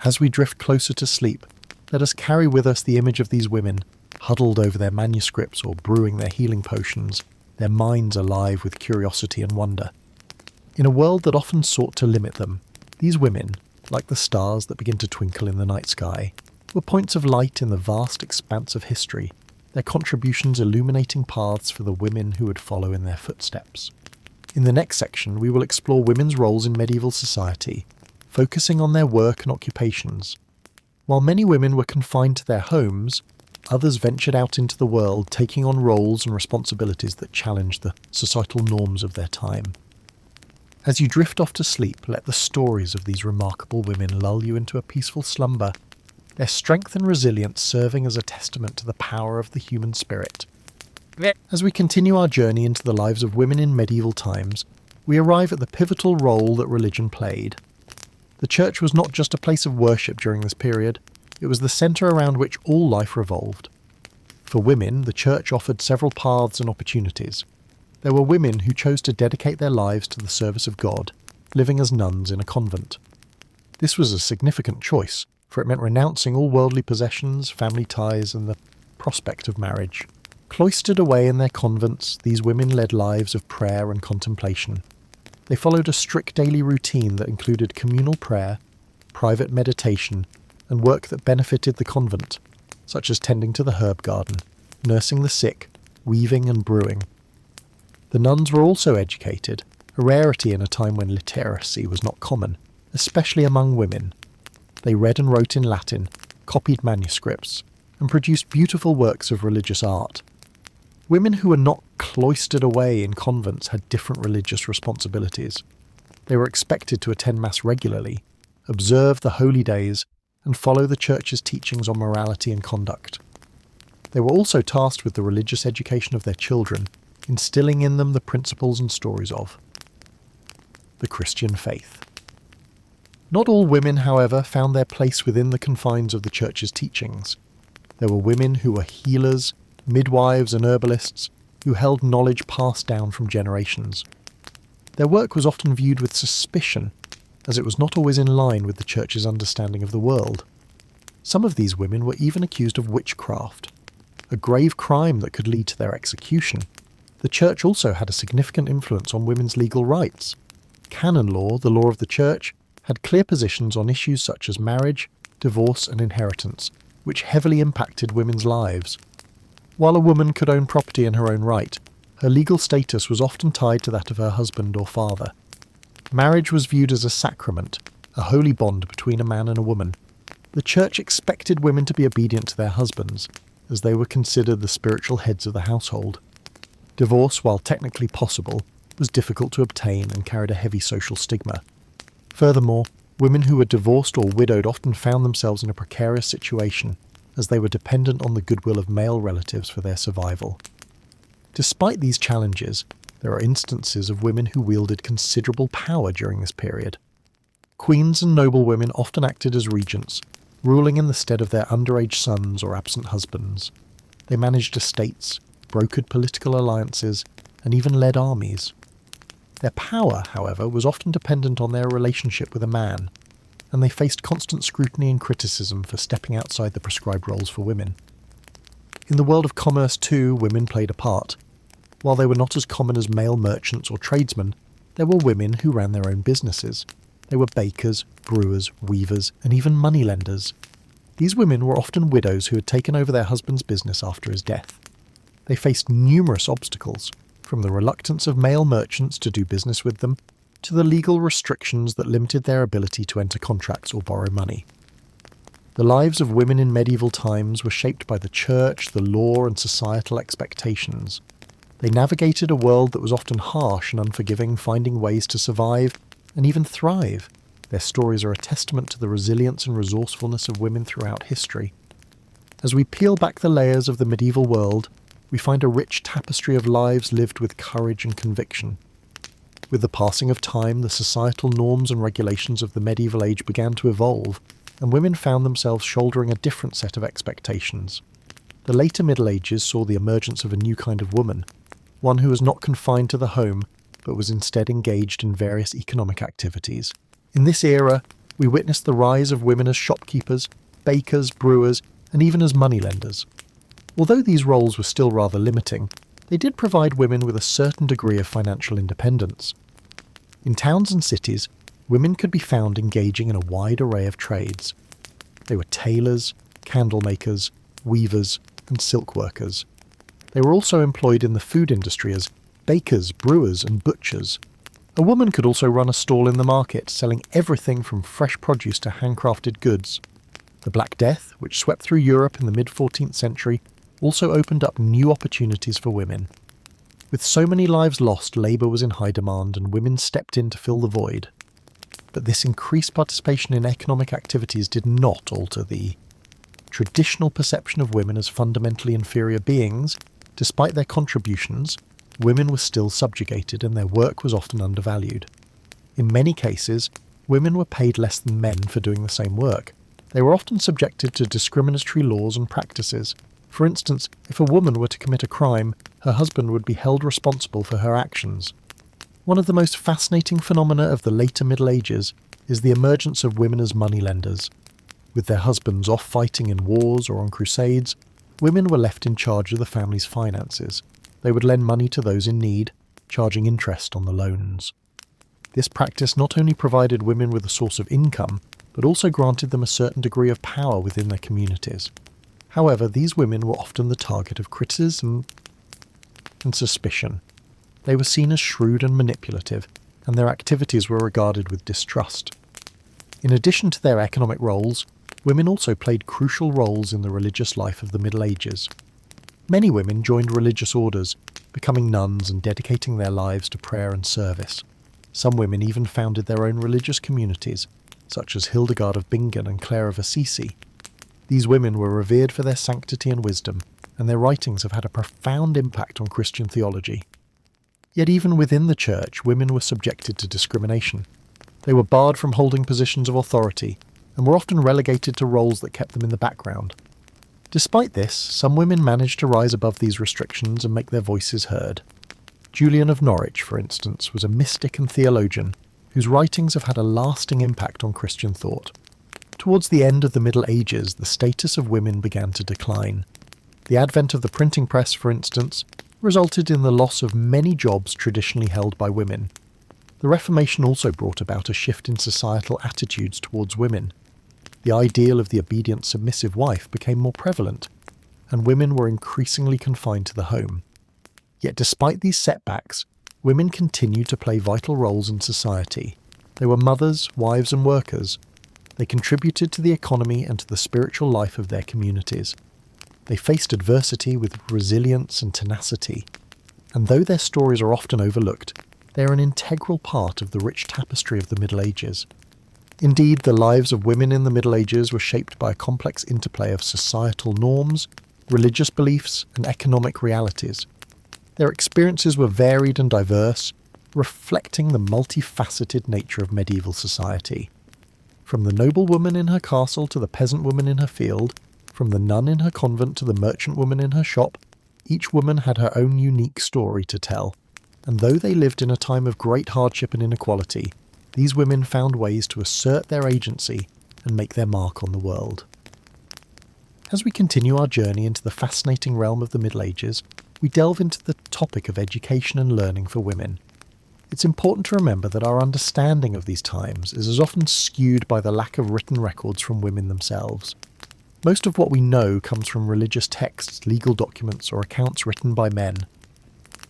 As we drift closer to sleep, let us carry with us the image of these women, huddled over their manuscripts or brewing their healing potions, their minds alive with curiosity and wonder. In a world that often sought to limit them, these women, like the stars that begin to twinkle in the night sky, were points of light in the vast expanse of history, their contributions illuminating paths for the women who would follow in their footsteps. In the next section, we will explore women's roles in medieval society, focusing on their work and occupations. While many women were confined to their homes, others ventured out into the world, taking on roles and responsibilities that challenged the societal norms of their time. As you drift off to sleep, let the stories of these remarkable women lull you into a peaceful slumber, their strength and resilience serving as a testament to the power of the human spirit. As we continue our journey into the lives of women in medieval times, we arrive at the pivotal role that religion played. The church was not just a place of worship during this period, it was the centre around which all life revolved. For women, the church offered several paths and opportunities. There were women who chose to dedicate their lives to the service of God, living as nuns in a convent. This was a significant choice, for it meant renouncing all worldly possessions, family ties, and the prospect of marriage. Cloistered away in their convents, these women led lives of prayer and contemplation. They followed a strict daily routine that included communal prayer, private meditation, and work that benefited the convent, such as tending to the herb garden, nursing the sick, weaving and brewing. The nuns were also educated, a rarity in a time when literacy was not common, especially among women. They read and wrote in Latin, copied manuscripts, and produced beautiful works of religious art. Women who were not cloistered away in convents had different religious responsibilities. They were expected to attend Mass regularly, observe the holy days, and follow the Church's teachings on morality and conduct. They were also tasked with the religious education of their children, instilling in them the principles and stories of the Christian faith. Not all women, however, found their place within the confines of the Church's teachings. There were women who were healers, midwives and herbalists who held knowledge passed down from generations. Their work was often viewed with suspicion, as it was not always in line with the Church's understanding of the world. Some of these women were even accused of witchcraft, a grave crime that could lead to their execution. The Church also had a significant influence on women's legal rights. Canon law, the law of the Church, had clear positions on issues such as marriage, divorce and inheritance, which heavily impacted women's lives. While a woman could own property in her own right, her legal status was often tied to that of her husband or father. Marriage was viewed as a sacrament, a holy bond between a man and a woman. The Church expected women to be obedient to their husbands, as they were considered the spiritual heads of the household. Divorce, while technically possible, was difficult to obtain and carried a heavy social stigma. Furthermore, women who were divorced or widowed often found themselves in a precarious situation, as they were dependent on the goodwill of male relatives for their survival. Despite these challenges, there are instances of women who wielded considerable power during this period. Queens and noblewomen often acted as regents, ruling in the stead of their underage sons or absent husbands. They managed estates, brokered political alliances, and even led armies. Their power, however, was often dependent on their relationship with a man, and they faced constant scrutiny and criticism for stepping outside the prescribed roles for women. In the world of commerce too, women played a part. While they were not as common as male merchants or tradesmen, there were women who ran their own businesses. They were bakers, brewers, weavers, and even moneylenders. These women were often widows who had taken over their husband's business after his death. They faced numerous obstacles, from the reluctance of male merchants to do business with them, to the legal restrictions that limited their ability to enter contracts or borrow money. The lives of women in medieval times were shaped by the church, the law, and societal expectations. They navigated a world that was often harsh and unforgiving, finding ways to survive and even thrive Their stories are a testament to the resilience and resourcefulness of women throughout history. As we peel back the layers of the medieval world, we find a rich tapestry of lives lived with courage and conviction. With the passing of time, the societal norms and regulations of the medieval age began to evolve, and women found themselves shouldering a different set of expectations. The later Middle Ages saw the emergence of a new kind of woman, one who was not confined to the home, but was instead engaged in various economic activities. In this era, we witnessed the rise of women as shopkeepers, bakers, brewers, and even as moneylenders. Although these roles were still rather limiting, they did provide women with a certain degree of financial independence. In towns and cities, women could be found engaging in a wide array of trades. They were tailors, candle makers, weavers, and silk workers. They were also employed in the food industry as bakers, brewers, and butchers. A woman could also run a stall in the market, selling everything from fresh produce to handcrafted goods. The Black Death, which swept through Europe in the mid-14th century, also opened up new opportunities for women. With so many lives lost, labour was in high demand and women stepped in to fill the void. But this increased participation in economic activities did not alter the traditional perception of women as fundamentally inferior beings. Despite their contributions, women were still subjugated and their work was often undervalued. In many cases, women were paid less than men for doing the same work. They were often subjected to discriminatory laws and practices. For instance, if a woman were to commit a crime, her husband would be held responsible for her actions. One of the most fascinating phenomena of the later Middle Ages is the emergence of women as moneylenders. With their husbands off fighting in wars or on crusades, women were left in charge of the family's finances. They would lend money to those in need, charging interest on the loans. This practice not only provided women with a source of income, but also granted them a certain degree of power within their communities. However, these women were often the target of criticism and suspicion. They were seen as shrewd and manipulative, and their activities were regarded with distrust. In addition to their economic roles, women also played crucial roles in the religious life of the Middle Ages. Many women joined religious orders, becoming nuns and dedicating their lives to prayer and service. Some women even founded their own religious communities, such as Hildegard of Bingen and Clare of Assisi. These women were revered for their sanctity and wisdom, and their writings have had a profound impact on Christian theology. Yet even within the church, women were subjected to discrimination. They were barred from holding positions of authority, and were often relegated to roles that kept them in the background. Despite this, some women managed to rise above these restrictions and make their voices heard. Julian of Norwich, for instance, was a mystic and theologian whose writings have had a lasting impact on Christian thought. Towards the end of the Middle Ages, the status of women began to decline. The advent of the printing press, for instance, resulted in the loss of many jobs traditionally held by women. The Reformation also brought about a shift in societal attitudes towards women. The ideal of the obedient, submissive wife became more prevalent, and women were increasingly confined to the home. Yet despite these setbacks, women continued to play vital roles in society. They were mothers, wives, and workers. They contributed to the economy and to the spiritual life of their communities. They faced adversity with resilience and tenacity, and though their stories are often overlooked, they are an integral part of the rich tapestry of the Middle Ages. Indeed, the lives of women in the Middle Ages were shaped by a complex interplay of societal norms, religious beliefs, and economic realities. Their experiences were varied and diverse, reflecting the multifaceted nature of medieval society. From the noble woman in her castle to the peasant woman in her field, from the nun in her convent to the merchant woman in her shop, each woman had her own unique story to tell. And though they lived in a time of great hardship and inequality, these women found ways to assert their agency and make their mark on the world. As we continue our journey into the fascinating realm of the Middle Ages, we delve into the topic of education and learning for women. It's important to remember that our understanding of these times is as often skewed by the lack of written records from women themselves. Most of what we know comes from religious texts, legal documents, or accounts written by men.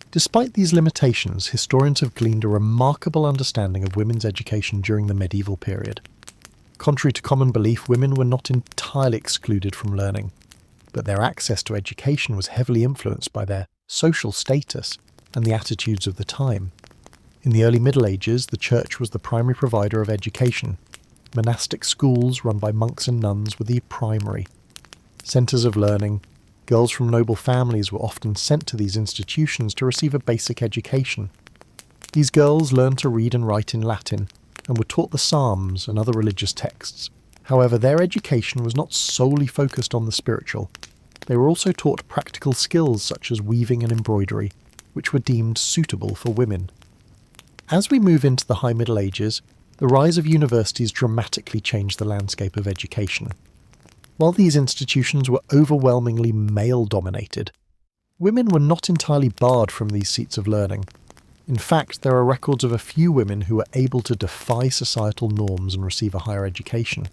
Despite these limitations, historians have gleaned a remarkable understanding of women's education during the medieval period. Contrary to common belief, women were not entirely excluded from learning, but their access to education was heavily influenced by their social status and the attitudes of the time. In the early Middle Ages, the church was the primary provider of education, monastic schools run by monks and nuns were the primary. Centres of learning, girls from noble families were often sent to these institutions to receive a basic education. These girls learned to read and write in Latin, and were taught the Psalms and other religious texts. However, their education was not solely focused on the spiritual. They were also taught practical skills such as weaving and embroidery, which were deemed suitable for women. As we move into the High Middle Ages, the rise of universities dramatically changed the landscape of education. While these institutions were overwhelmingly male-dominated, women were not entirely barred from these seats of learning. In fact, there are records of a few women who were able to defy societal norms and receive a higher education.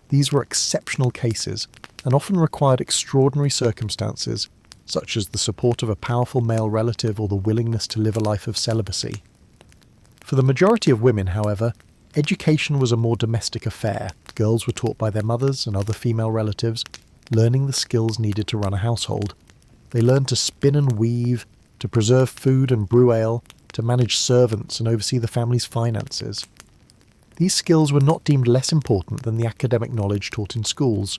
These were exceptional cases, and often required extraordinary circumstances, such as the support of a powerful male relative or the willingness to live a life of celibacy. For the majority of women, however, education was a more domestic affair. Girls were taught by their mothers and other female relatives, learning the skills needed to run a household. They learned to spin and weave, to preserve food and brew ale, to manage servants and oversee the family's finances. These skills were not deemed less important than the academic knowledge taught in schools.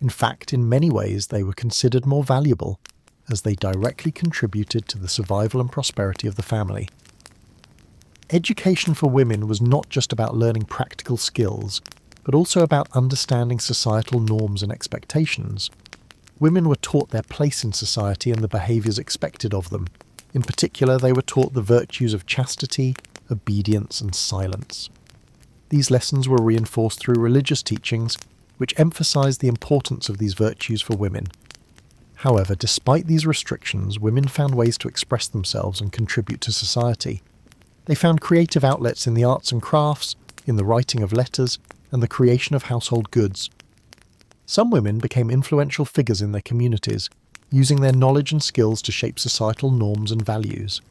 In fact, in many ways they were considered more valuable, as they directly contributed to the survival and prosperity of the family. Education for women was not just about learning practical skills, but also about understanding societal norms and expectations. Women were taught their place in society and the behaviours expected of them. In particular, they were taught the virtues of chastity, obedience, and silence. These lessons were reinforced through religious teachings, which emphasised the importance of these virtues for women. However, despite these restrictions, women found ways to express themselves and contribute to society. They found creative outlets in the arts and crafts, in the writing of letters, and the creation of household goods. Some women became influential figures in their communities, using their knowledge and skills to shape societal norms and values.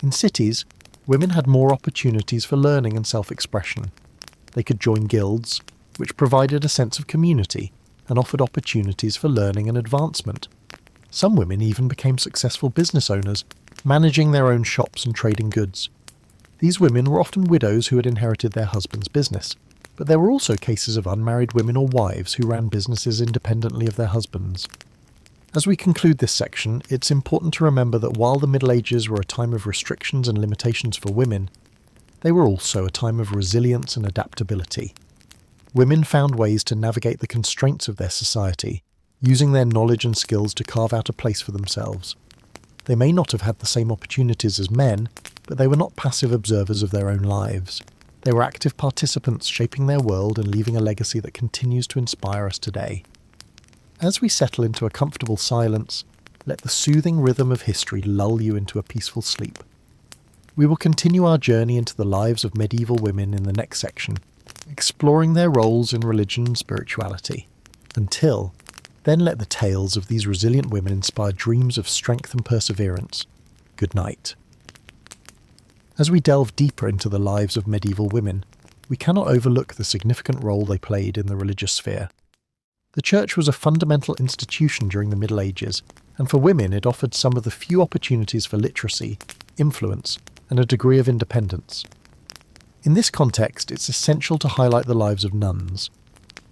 In cities, women had more opportunities for learning and self-expression. They could join guilds, which provided a sense of community and offered opportunities for learning and advancement. Some women even became successful business owners, managing their own shops and trading goods. These women were often widows who had inherited their husband's business, but there were also cases of unmarried women or wives who ran businesses independently of their husbands. As we conclude this section, it's important to remember that while the Middle Ages were a time of restrictions and limitations for women, they were also a time of resilience and adaptability. Women found ways to navigate the constraints of their society, using their knowledge and skills to carve out a place for themselves. They may not have had the same opportunities as men, but they were not passive observers of their own lives. They were active participants shaping their world and leaving a legacy that continues to inspire us today. As we settle into a comfortable silence, let the soothing rhythm of history lull you into a peaceful sleep. We will continue our journey into the lives of medieval women in the next section, exploring their roles in religion and spirituality. Until then, let the tales of these resilient women inspire dreams of strength and perseverance. Good night. As we delve deeper into the lives of medieval women, we cannot overlook the significant role they played in the religious sphere. The church was a fundamental institution during the Middle Ages, and for women it offered some of the few opportunities for literacy, influence, and a degree of independence. In this context, it's essential to highlight the lives of nuns.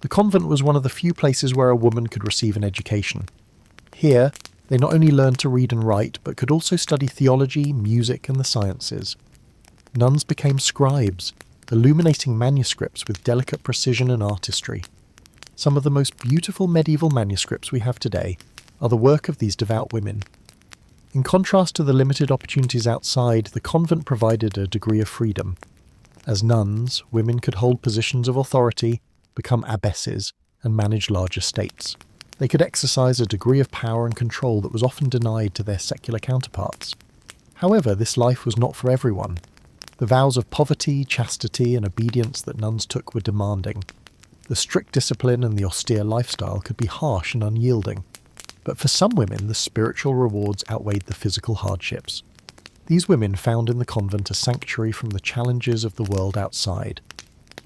The convent was one of the few places where a woman could receive an education. Here, they not only learned to read and write, but could also study theology, music, and the sciences. Nuns became scribes, illuminating manuscripts with delicate precision and artistry. Some of the most beautiful medieval manuscripts we have today are the work of these devout women. In contrast to the limited opportunities outside, the convent provided a degree of freedom. As nuns, women could hold positions of authority, become abbesses, and manage large estates. They could exercise a degree of power and control that was often denied to their secular counterparts. However, this life was not for everyone. The vows of poverty, chastity, and obedience that nuns took were demanding. The strict discipline and the austere lifestyle could be harsh and unyielding. But for some women, the spiritual rewards outweighed the physical hardships. These women found in the convent a sanctuary from the challenges of the world outside.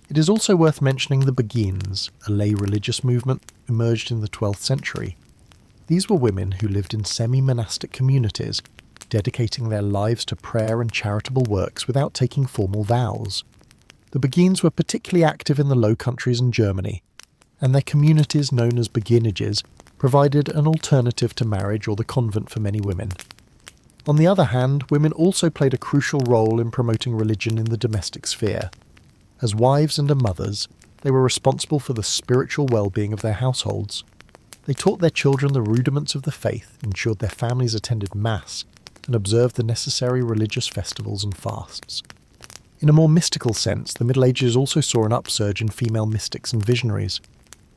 It is also worth mentioning the Beguines, a lay religious movement emerged in the 12th century. These were women who lived in semi-monastic communities, dedicating their lives to prayer and charitable works without taking formal vows. The Beguines were particularly active in the Low Countries and Germany, and their communities known as beguinages provided an alternative to marriage or the convent for many women. On the other hand, women also played a crucial role in promoting religion in the domestic sphere. As wives and mothers, they were responsible for the spiritual well-being of their households. They taught their children the rudiments of the faith, ensured their families attended Mass, and observed the necessary religious festivals and fasts. In a more mystical sense, the Middle Ages also saw an upsurge in female mystics and visionaries.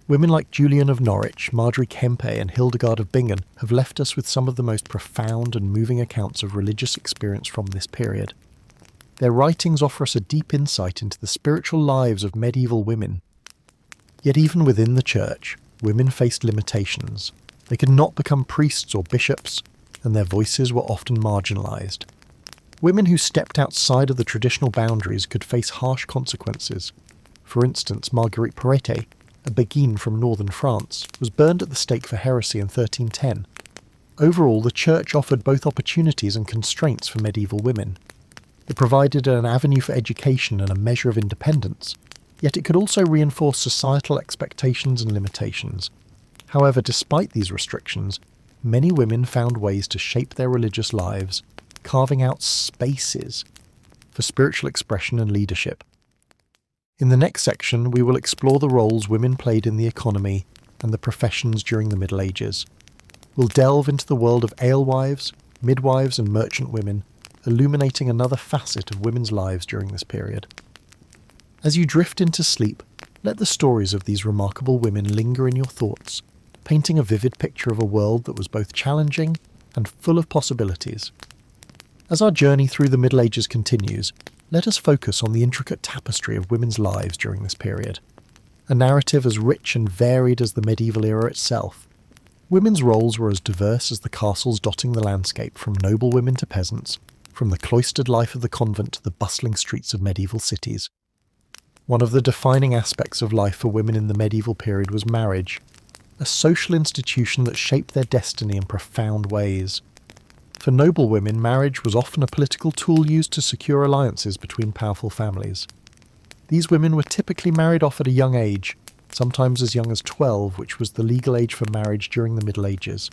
Women like Julian of Norwich, Marjorie Kempe and Hildegard of Bingen have left us with some of the most profound and moving accounts of religious experience from this period. Their writings offer us a deep insight into the spiritual lives of medieval women. Yet even within the Church, women faced limitations. They could not become priests or bishops, and their voices were often marginalised. Women who stepped outside of the traditional boundaries could face harsh consequences. For instance, Marguerite Porete, a Beguine from northern France, was burned at the stake for heresy in 1310. Overall, the Church offered both opportunities and constraints for medieval women. It provided an avenue for education and a measure of independence, yet it could also reinforce societal expectations and limitations. However, despite these restrictions, many women found ways to shape their religious lives, carving out spaces for spiritual expression and leadership. In the next section, we will explore the roles women played in the economy and the professions during the Middle Ages. We'll delve into the world of alewives, midwives and merchant women, illuminating another facet of women's lives during this period. As you drift into sleep, let the stories of these remarkable women linger in your thoughts, painting a vivid picture of a world that was both challenging and full of possibilities. As our journey through the Middle Ages continues, let us focus on the intricate tapestry of women's lives during this period. A narrative as rich and varied as the medieval era itself. Women's roles were as diverse as the castles dotting the landscape, from noble women to peasants, from the cloistered life of the convent to the bustling streets of medieval cities. One of the defining aspects of life for women in the medieval period was marriage, a social institution that shaped their destiny in profound ways. For noble women, marriage was often a political tool used to secure alliances between powerful families. These women were typically married off at a young age, sometimes as young as 12, which was the legal age for marriage during the Middle Ages.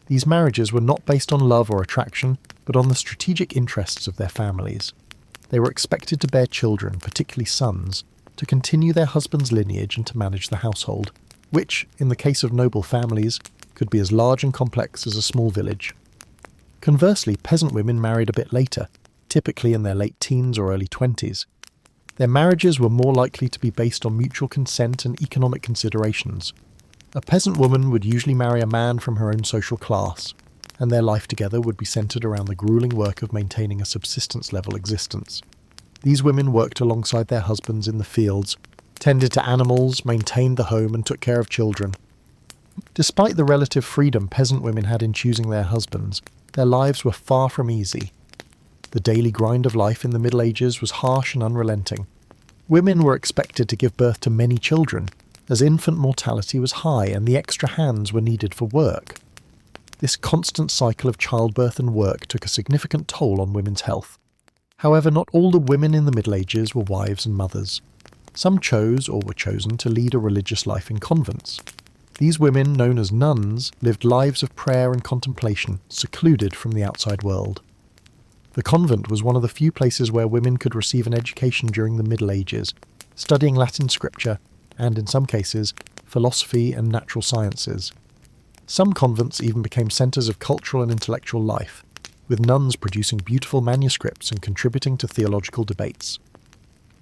These marriages were not based on love or attraction, but on the strategic interests of their families. They were expected to bear children, particularly sons, to continue their husband's lineage and to manage the household, which, in the case of noble families, could be as large and complex as a small village. Conversely, peasant women married a bit later, typically in their late teens or early 20s. Their marriages were more likely to be based on mutual consent and economic considerations. A peasant woman would usually marry a man from her own social class, and their life together would be centred around the gruelling work of maintaining a subsistence-level existence. These women worked alongside their husbands in the fields, tended to animals, maintained the home and took care of children. Despite the relative freedom peasant women had in choosing their husbands, their lives were far from easy. The daily grind of life in the Middle Ages was harsh and unrelenting. Women were expected to give birth to many children, as infant mortality was high and the extra hands were needed for work. This constant cycle of childbirth and work took a significant toll on women's health. However, not all the women in the Middle Ages were wives and mothers. Some chose or were chosen to lead a religious life in convents. These women, known as nuns, lived lives of prayer and contemplation, secluded from the outside world. The convent was one of the few places where women could receive an education during the Middle Ages, studying Latin scripture and, in some cases, philosophy and natural sciences. Some convents even became centres of cultural and intellectual life, with nuns producing beautiful manuscripts and contributing to theological debates.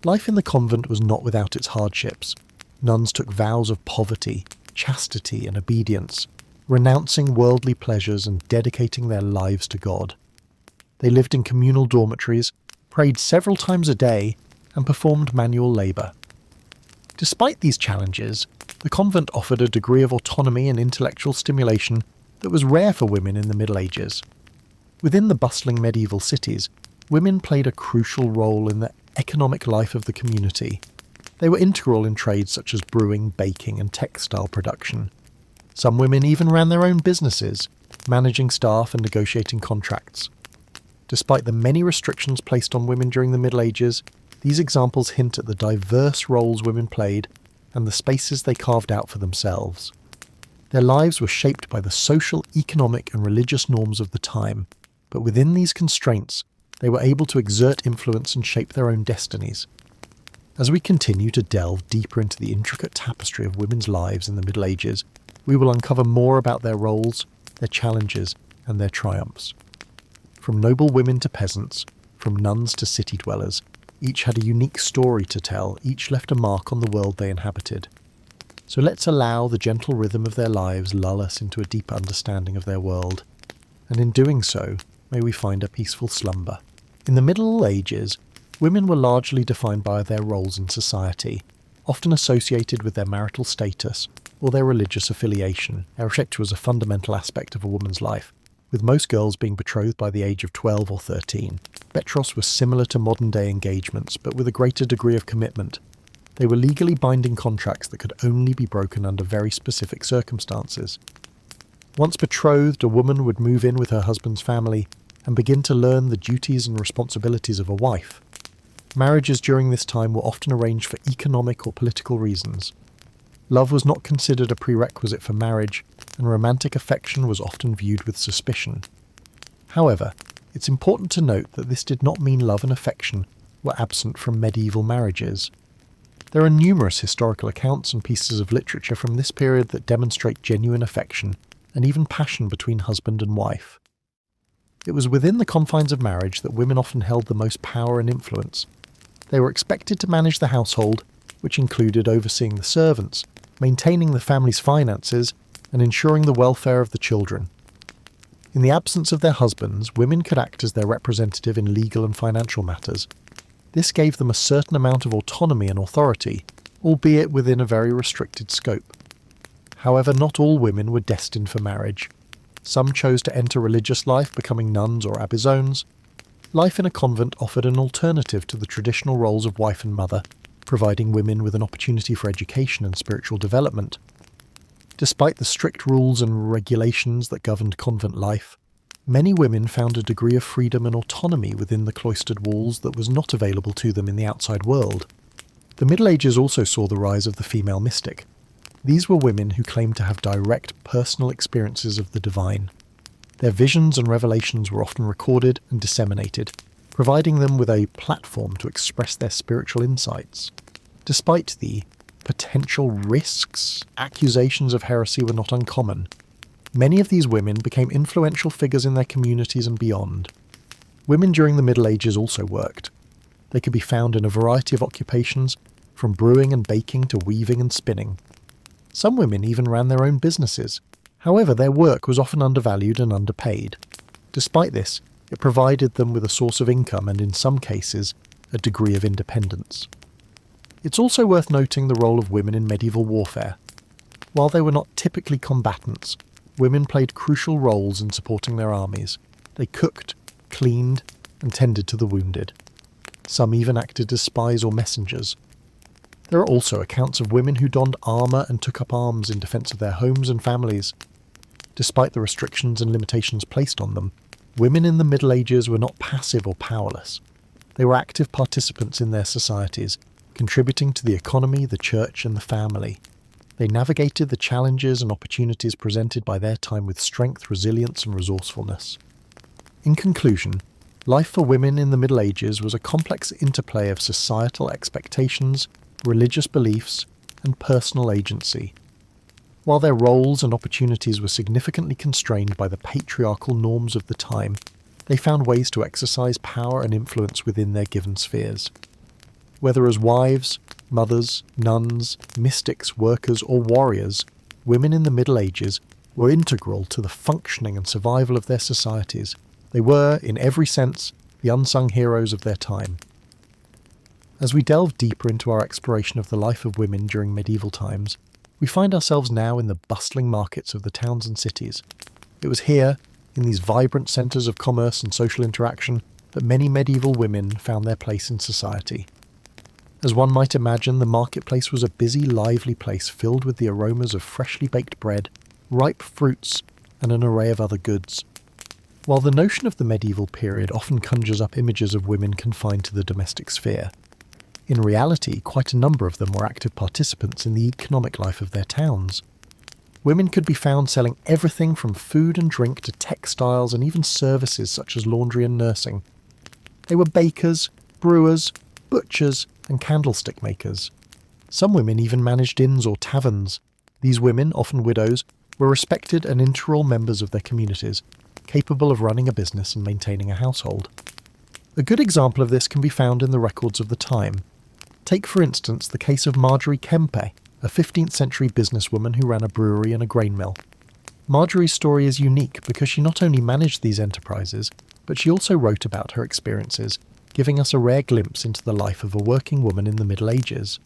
Life in the convent was not without its hardships. Nuns took vows of poverty, chastity and obedience, renouncing worldly pleasures and dedicating their lives to God. They lived in communal dormitories, prayed several times a day, and performed manual labour. Despite these challenges, the convent offered a degree of autonomy and intellectual stimulation that was rare for women in the Middle Ages. Within the bustling medieval cities, women played a crucial role in the economic life of the community. They were integral in trades such as brewing, baking, and textile production. Some women even ran their own businesses, managing staff and negotiating contracts. Despite the many restrictions placed on women during the Middle Ages, These examples hint at the diverse roles women played and the spaces they carved out for themselves. Their lives were shaped by the social, economic and religious norms of the time, but within these constraints, they were able to exert influence and shape their own destinies. As we continue to delve deeper into the intricate tapestry of women's lives in the Middle Ages, we will uncover more about their roles, their challenges, and their triumphs. From noble women to peasants, from nuns to city dwellers, each had a unique story to tell, each left a mark on the world they inhabited. So let's allow the gentle rhythm of their lives lull us into a deeper understanding of their world, and in doing so, may we find a peaceful slumber. In the Middle Ages, women were largely defined by their roles in society, often associated with their marital status or their religious affiliation. Marriage was a fundamental aspect of a woman's life, with most girls being betrothed by the age of 12 or 13. Betros was similar to modern-day engagements, but with a greater degree of commitment. They were legally binding contracts that could only be broken under very specific circumstances. Once betrothed, a woman would move in with her husband's family and begin to learn the duties and responsibilities of a wife. Marriages during this time were often arranged for economic or political reasons. Love was not considered a prerequisite for marriage, and romantic affection was often viewed with suspicion. However, it's important to note that this did not mean love and affection were absent from medieval marriages. There are numerous historical accounts and pieces of literature from this period that demonstrate genuine affection and even passion between husband and wife. It was within the confines of marriage that women often held the most power and influence. They were expected to manage the household, which included overseeing the servants, maintaining the family's finances, and ensuring the welfare of the children. In the absence of their husbands, women could act as their representative in legal and financial matters. This gave them a certain amount of autonomy and authority, albeit within a very restricted scope. However, not all women were destined for marriage. Some chose to enter religious life, becoming nuns or abbezones. Life in a convent offered an alternative to the traditional roles of wife and mother, providing women with an opportunity for education and spiritual development. Despite the strict rules and regulations that governed convent life, many women found a degree of freedom and autonomy within the cloistered walls that was not available to them in the outside world. The Middle Ages also saw the rise of the female mystic. These were women who claimed to have direct personal experiences of the divine. Their visions and revelations were often recorded and disseminated, providing them with a platform to express their spiritual insights. Despite the potential risks, accusations of heresy were not uncommon. Many of these women became influential figures in their communities and beyond. Women during the Middle Ages also worked. They could be found in a variety of occupations, from brewing and baking to weaving and spinning. Some women even ran their own businesses. However, their work was often undervalued and underpaid. Despite this, it provided them with a source of income and, in some cases, a degree of independence. It's also worth noting the role of women in medieval warfare. While they were not typically combatants, women played crucial roles in supporting their armies. They cooked, cleaned, and tended to the wounded. Some even acted as spies or messengers. There are also accounts of women who donned armour and took up arms in defence of their homes and families. Despite the restrictions and limitations placed on them, women in the Middle Ages were not passive or powerless. They were active participants in their societies, contributing to the economy, the church, and the family. They navigated the challenges and opportunities presented by their time with strength, resilience, and resourcefulness. In conclusion, life for women in the Middle Ages was a complex interplay of societal expectations, religious beliefs, and personal agency. While their roles and opportunities were significantly constrained by the patriarchal norms of the time, they found ways to exercise power and influence within their given spheres. Whether as wives, mothers, nuns, mystics, workers, or warriors, women in the Middle Ages were integral to the functioning and survival of their societies. They were, in every sense, the unsung heroes of their time. As we delve deeper into our exploration of the life of women during medieval times, we find ourselves now in the bustling markets of the towns and cities. It was here, in these vibrant centres of commerce and social interaction, that many medieval women found their place in society. As one might imagine, the marketplace was a busy, lively place filled with the aromas of freshly baked bread, ripe fruits, and an array of other goods. While the notion of the medieval period often conjures up images of women confined to the domestic sphere, In reality, quite a number of them were active participants in the economic life of their towns. Women could be found selling everything from food and drink to textiles and even services such as laundry and nursing. They were bakers, brewers, butchers, and candlestick makers. Some women even managed inns or taverns. These women, often widows, were respected and integral members of their communities, capable of running a business and maintaining a household. A good example of this can be found in the records of the time. Take, for instance, the case of Marjorie Kempe, a 15th century businesswoman who ran a brewery and a grain mill. Marjorie's story is unique because she not only managed these enterprises, but she also wrote about her experiences, giving us a rare glimpse into the life of a working woman in the Middle Ages.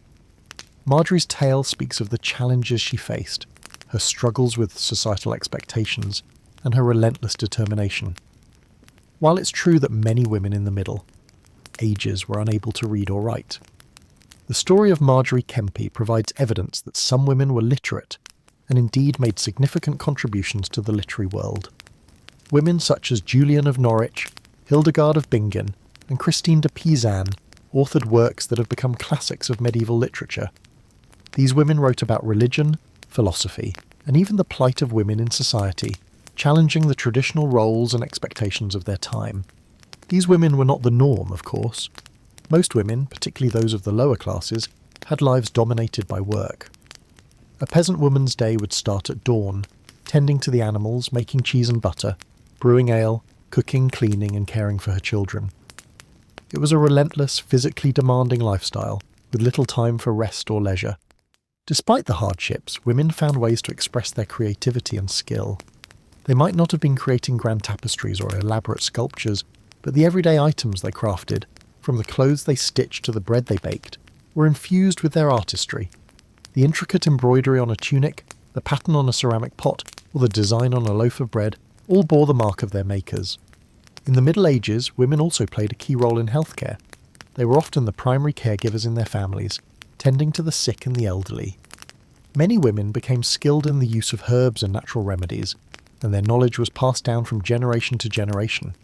Marjorie's tale speaks of the challenges she faced, her struggles with societal expectations, and her relentless determination. While it's true that many women in the Middle Ages were unable to read or write, the story of Marjorie Kempe provides evidence that some women were literate and indeed made significant contributions to the literary world. Women such as Julian of Norwich, Hildegard of Bingen, and Christine de Pizan authored works that have become classics of medieval literature. These women wrote about religion, philosophy, and even the plight of women in society, challenging the traditional roles and expectations of their time. These women were not the norm, of course. Most women, particularly those of the lower classes, had lives dominated by work. A peasant woman's day would start at dawn, tending to the animals, making cheese and butter, brewing ale, cooking, cleaning, and caring for her children. It was a relentless, physically demanding lifestyle, with little time for rest or leisure. Despite the hardships, women found ways to express their creativity and skill. They might not have been creating grand tapestries or elaborate sculptures, but the everyday items they crafted, from the clothes they stitched to the bread they baked, were infused with their artistry. The intricate embroidery on a tunic, the pattern on a ceramic pot, or the design on a loaf of bread all bore the mark of their makers. In the Middle Ages, women also played a key role in healthcare. They were often the primary caregivers in their families, tending to the sick and the elderly. Many women became skilled in the use of herbs and natural remedies, and their knowledge was passed down from generation to generation.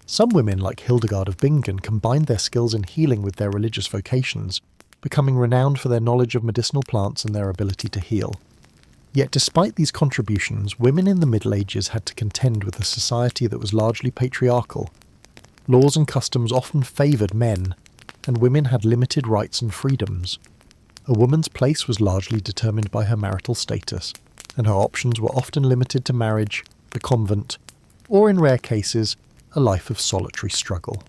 Some women, like Hildegard of Bingen, combined their skills in healing with their religious vocations, becoming renowned for their knowledge of medicinal plants and their ability to heal. Yet despite these contributions, women in the Middle Ages had to contend with a society that was largely patriarchal. Laws and customs often favoured men, and women had limited rights and freedoms. A woman's place was largely determined by her marital status, and her options were often limited to marriage, the convent, or in rare cases, a life of solitary struggle.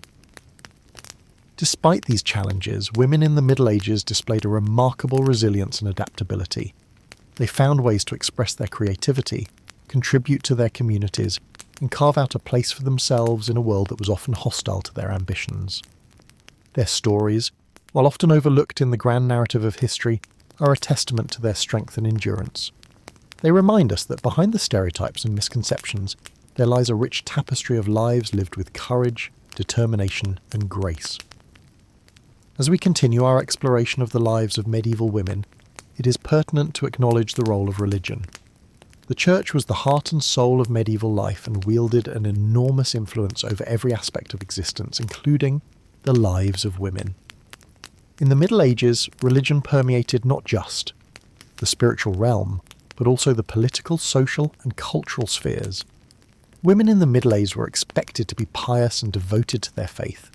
Despite these challenges, women in the Middle Ages displayed a remarkable resilience and adaptability. They found ways to express their creativity, contribute to their communities, and carve out a place for themselves in a world that was often hostile to their ambitions. Their stories, while often overlooked in the grand narrative of history, are a testament to their strength and endurance. They remind us that behind the stereotypes and misconceptions, there lies a rich tapestry of lives lived with courage, determination, and grace. As we continue our exploration of the lives of medieval women, it is pertinent to acknowledge the role of religion. The Church was the heart and soul of medieval life and wielded an enormous influence over every aspect of existence, including the lives of women. In the Middle Ages, religion permeated not just the spiritual realm, but also the political, social, and cultural spheres. Women in the Middle Ages were expected to be pious and devoted to their faith.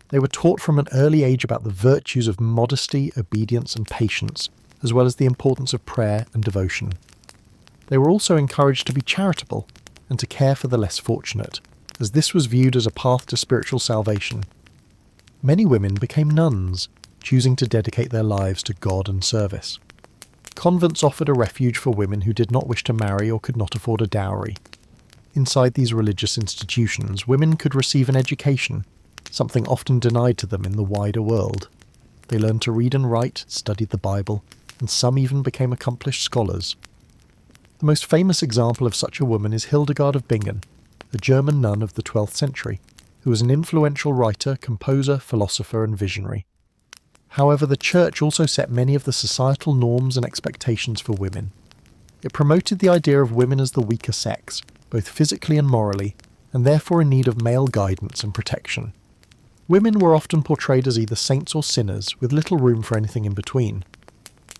They were taught from an early age about the virtues of modesty, obedience, and patience, as well as the importance of prayer and devotion. They were also encouraged to be charitable and to care for the less fortunate, as this was viewed as a path to spiritual salvation. Many women became nuns, choosing to dedicate their lives to God and service. Convents offered a refuge for women who did not wish to marry or could not afford a dowry. Inside these religious institutions, women could receive an education, something often denied to them in the wider world. They learned to read and write, studied the Bible, and some even became accomplished scholars. The most famous example of such a woman is Hildegard of Bingen, a German nun of the 12th century, who was an influential writer, composer, philosopher, and visionary. However, the Church also set many of the societal norms and expectations for women. It promoted the idea of women as the weaker sex, both physically and morally, and therefore in need of male guidance and protection. Women were often portrayed as either saints or sinners, with little room for anything in between.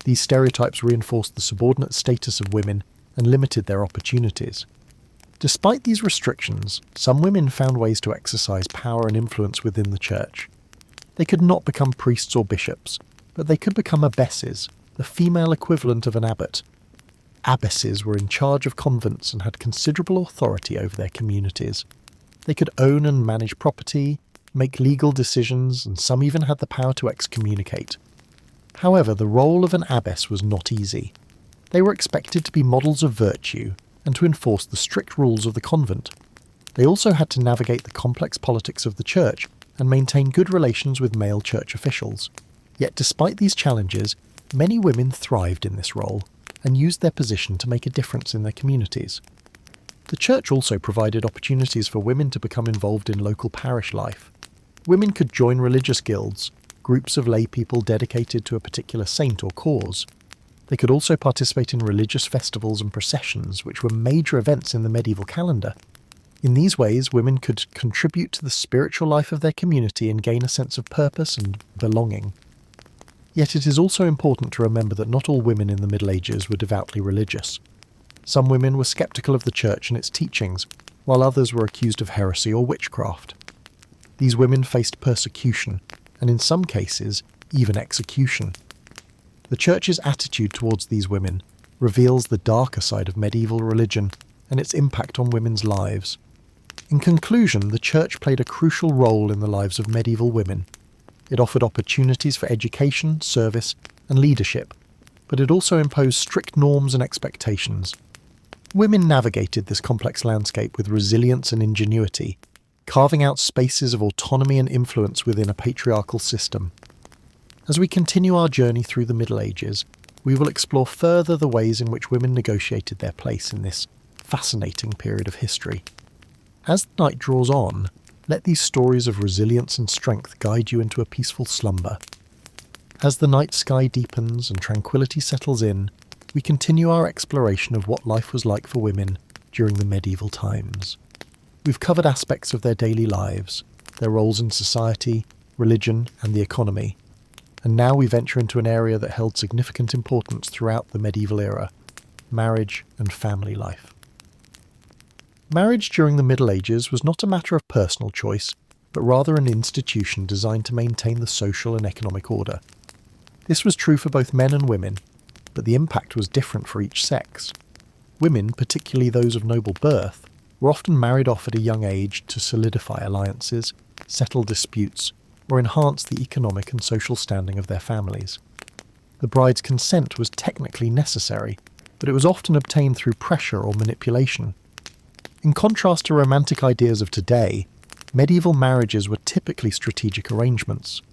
These stereotypes reinforced the subordinate status of women and limited their opportunities. Despite these restrictions, some women found ways to exercise power and influence within the church. They could not become priests or bishops, but they could become abbesses, the female equivalent of an abbot. Abbesses were in charge of convents and had considerable authority over their communities. They could own and manage property, make legal decisions, and some even had the power to excommunicate. However, the role of an abbess was not easy. They were expected to be models of virtue and to enforce the strict rules of the convent. They also had to navigate the complex politics of the church and maintain good relations with male church officials. Yet despite these challenges, many women thrived in this role and used their position to make a difference in their communities. The church also provided opportunities for women to become involved in local parish life. Women could join religious guilds, groups of lay people dedicated to a particular saint or cause. They could also participate in religious festivals and processions, which were major events in the medieval calendar. In these ways, women could contribute to the spiritual life of their community and gain a sense of purpose and belonging. Yet it is also important to remember that not all women in the Middle Ages were devoutly religious. Some women were sceptical of the church and its teachings, while others were accused of heresy or witchcraft. These women faced persecution, and in some cases, even execution. The church's attitude towards these women reveals the darker side of medieval religion and its impact on women's lives. In conclusion, the church played a crucial role in the lives of medieval women. It offered opportunities for education, service, and leadership, but it also imposed strict norms and expectations. Women navigated this complex landscape with resilience and ingenuity, carving out spaces of autonomy and influence within a patriarchal system. As we continue our journey through the Middle Ages, we will explore further the ways in which women negotiated their place in this fascinating period of history. As the night draws on, let these stories of resilience and strength guide you into a peaceful slumber. As the night sky deepens and tranquility settles in, we continue our exploration of what life was like for women during the medieval times. We've covered aspects of their daily lives, their roles in society, religion, and the economy. And now we venture into an area that held significant importance throughout the medieval era: marriage and family life. Marriage during the Middle Ages was not a matter of personal choice, but rather an institution designed to maintain the social and economic order. This was true for both men and women, but the impact was different for each sex. Women, particularly those of noble birth, were often married off at a young age to solidify alliances, settle disputes, or enhance the economic and social standing of their families. The bride's consent was technically necessary, but it was often obtained through pressure or manipulation. In contrast to romantic ideas of today, medieval marriages were typically strategic arrangements.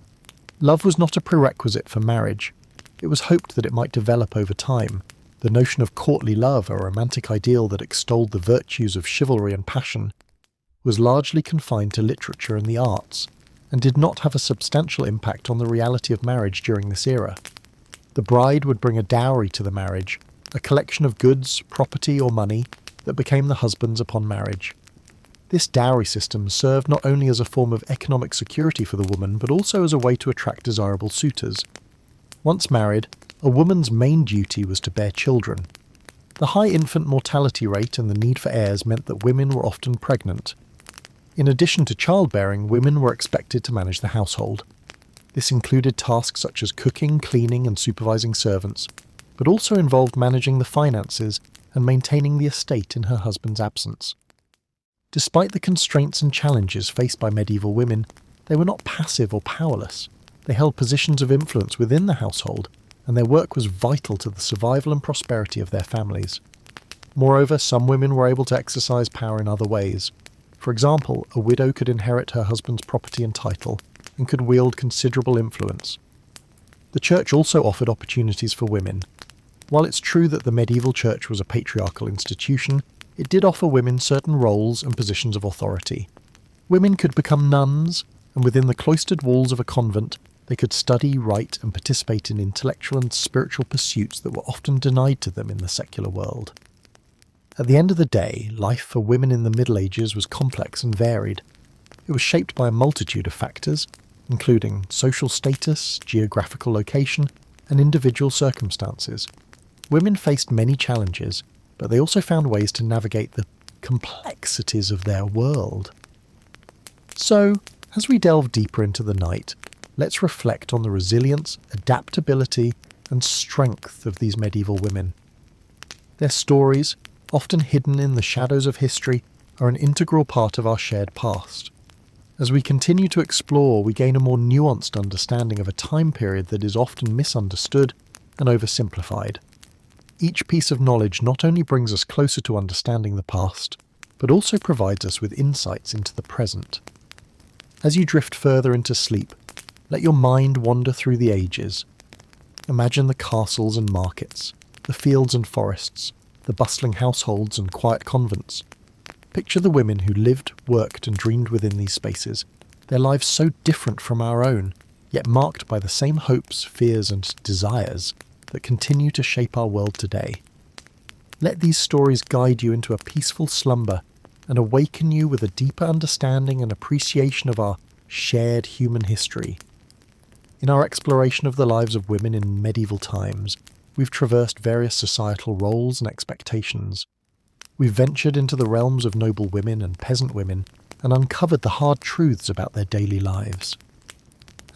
Love was not a prerequisite for marriage. It was hoped that it might develop over time. The notion of courtly love, a romantic ideal that extolled the virtues of chivalry and passion, was largely confined to literature and the arts, and did not have a substantial impact on the reality of marriage during this era. The bride would bring a dowry to the marriage, a collection of goods, property, or money that became the husband's upon marriage. This dowry system served not only as a form of economic security for the woman, but also as a way to attract desirable suitors. Once married, a woman's main duty was to bear children. The high infant mortality rate and the need for heirs meant that women were often pregnant. In addition to childbearing, women were expected to manage the household. This included tasks such as cooking, cleaning, and supervising servants, but also involved managing the finances and maintaining the estate in her husband's absence. Despite the constraints and challenges faced by medieval women, they were not passive or powerless. They held positions of influence within the household, and their work was vital to the survival and prosperity of their families. Moreover, some women were able to exercise power in other ways. For example, a widow could inherit her husband's property and title, and could wield considerable influence. The church also offered opportunities for women. While it's true that the medieval church was a patriarchal institution, it did offer women certain roles and positions of authority. Women could become nuns, and within the cloistered walls of a convent, they could study, write, and participate in intellectual and spiritual pursuits that were often denied to them in the secular world. At the end of the day, life for women in the Middle Ages was complex and varied. It was shaped by a multitude of factors, including social status, geographical location, and individual circumstances. Women faced many challenges, but they also found ways to navigate the complexities of their world. So, as we delve deeper into the night, let's reflect on the resilience, adaptability, and strength of these medieval women. Their stories, often hidden in the shadows of history, are an integral part of our shared past. As we continue to explore, we gain a more nuanced understanding of a time period that is often misunderstood and oversimplified. Each piece of knowledge not only brings us closer to understanding the past, but also provides us with insights into the present. As you drift further into sleep, let your mind wander through the ages. Imagine the castles and markets, the fields and forests, the bustling households and quiet convents. Picture the women who lived, worked and dreamed within these spaces, their lives so different from our own, yet marked by the same hopes, fears and desires that continue to shape our world today. Let these stories guide you into a peaceful slumber and awaken you with a deeper understanding and appreciation of our shared human history. In our exploration of the lives of women in medieval times, we've traversed various societal roles and expectations. We've ventured into the realms of noble women and peasant women and uncovered the hard truths about their daily lives.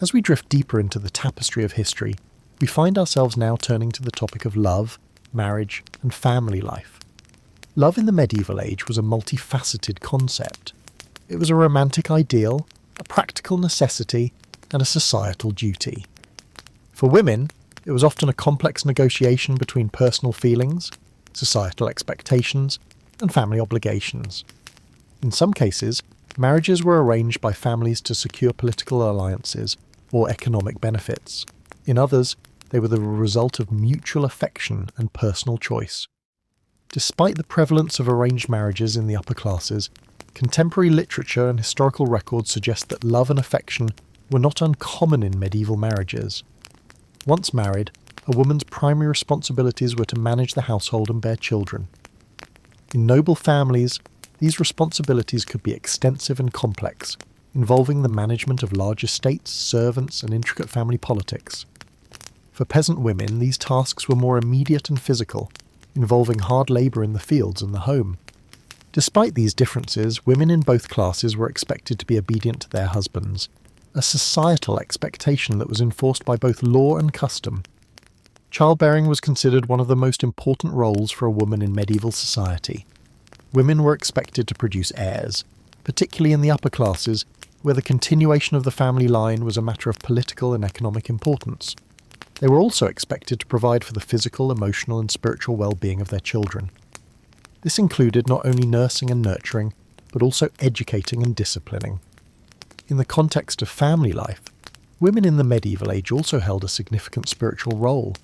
As we drift deeper into the tapestry of history, we find ourselves now turning to the topic of love, marriage, and family life. Love in the medieval age was a multifaceted concept. It was a romantic ideal, a practical necessity, and a societal duty. For women, it was often a complex negotiation between personal feelings, societal expectations, and family obligations. In some cases, marriages were arranged by families to secure political alliances or economic benefits. In others, they were the result of mutual affection and personal choice. Despite the prevalence of arranged marriages in the upper classes, contemporary literature and historical records suggest that love and affection were not uncommon in medieval marriages. Once married, a woman's primary responsibilities were to manage the household and bear children. In noble families, these responsibilities could be extensive and complex, involving the management of large estates, servants, and intricate family politics. For peasant women, these tasks were more immediate and physical, involving hard labour in the fields and the home. Despite these differences, women in both classes were expected to be obedient to their husbands, a societal expectation that was enforced by both law and custom. Childbearing was considered one of the most important roles for a woman in medieval society. Women were expected to produce heirs, particularly in the upper classes, where the continuation of the family line was a matter of political and economic importance. They were also expected to provide for the physical, emotional and spiritual well-being of their children. This included not only nursing and nurturing, but also educating and disciplining. In the context of family life, women in the medieval age also held a significant spiritual role.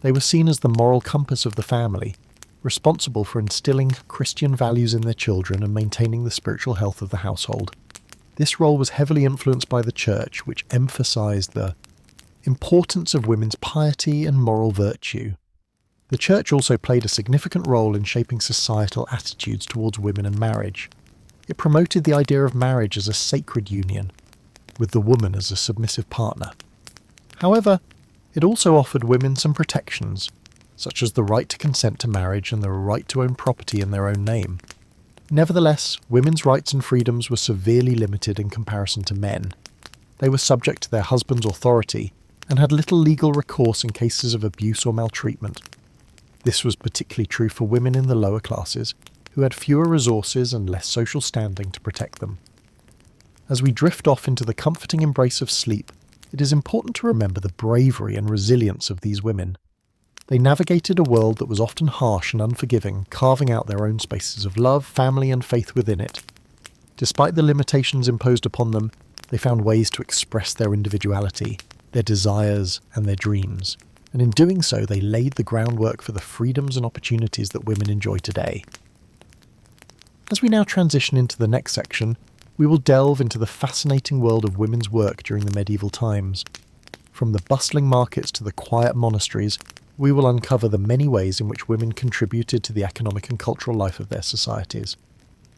They were seen as the moral compass of the family, responsible for instilling Christian values in their children and maintaining the spiritual health of the household. This role was heavily influenced by the Church, which emphasised the importance of women's piety and moral virtue. The Church also played a significant role in shaping societal attitudes towards women and marriage. It promoted the idea of marriage as a sacred union, with the woman as a submissive partner. However, it also offered women some protections, such as the right to consent to marriage and the right to own property in their own name. Nevertheless, women's rights and freedoms were severely limited in comparison to men. They were subject to their husband's authority and had little legal recourse in cases of abuse or maltreatment. This was particularly true for women in the lower classes, who had fewer resources and less social standing to protect them. As we drift off into the comforting embrace of sleep, it is important to remember the bravery and resilience of these women. They navigated a world that was often harsh and unforgiving, carving out their own spaces of love, family and faith within it. Despite the limitations imposed upon them, they found ways to express their individuality, their desires and their dreams, and in doing so they laid the groundwork for the freedoms and opportunities that women enjoy today. As we now transition into the next section, we will delve into the fascinating world of women's work during the medieval times. From the bustling markets to the quiet monasteries, we will uncover the many ways in which women contributed to the economic and cultural life of their societies.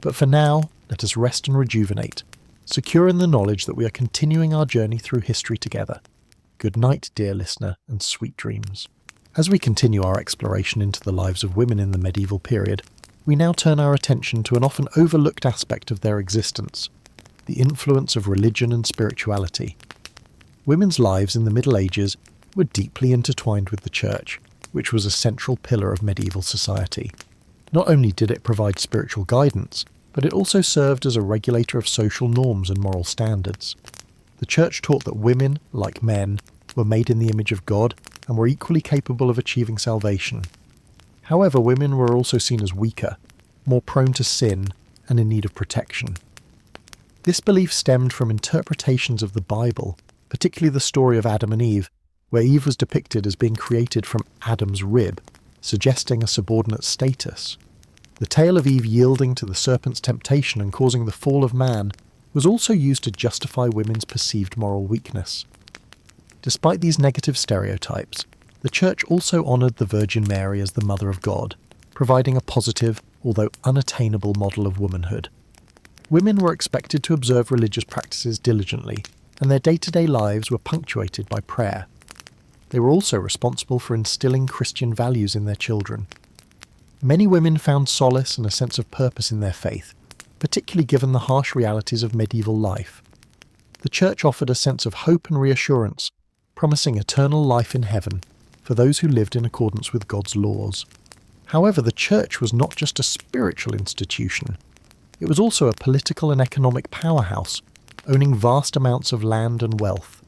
But for now, let us rest and rejuvenate, secure in the knowledge that we are continuing our journey through history together. Good night, dear listener, and sweet dreams. As we continue our exploration into the lives of women in the medieval period, we now turn our attention to an often overlooked aspect of their existence, the influence of religion and spirituality. Women's lives in the Middle Ages were deeply intertwined with the Church, which was a central pillar of medieval society. Not only did it provide spiritual guidance, but it also served as a regulator of social norms and moral standards. The Church taught that women, like men, were made in the image of God and were equally capable of achieving salvation. However, women were also seen as weaker, more prone to sin, and in need of protection. This belief stemmed from interpretations of the Bible, particularly the story of Adam and Eve, where Eve was depicted as being created from Adam's rib, suggesting a subordinate status. The tale of Eve yielding to the serpent's temptation and causing the fall of man was also used to justify women's perceived moral weakness. Despite these negative stereotypes, the Church also honoured the Virgin Mary as the Mother of God, providing a positive, although unattainable model of womanhood. Women were expected to observe religious practices diligently, and their day-to-day lives were punctuated by prayer. They were also responsible for instilling Christian values in their children. Many women found solace and a sense of purpose in their faith, particularly given the harsh realities of medieval life. The Church offered a sense of hope and reassurance, promising eternal life in heaven for those who lived in accordance with God's laws. However, the Church was not just a spiritual institution. It was also a political and economic powerhouse, owning vast amounts of land and wealth.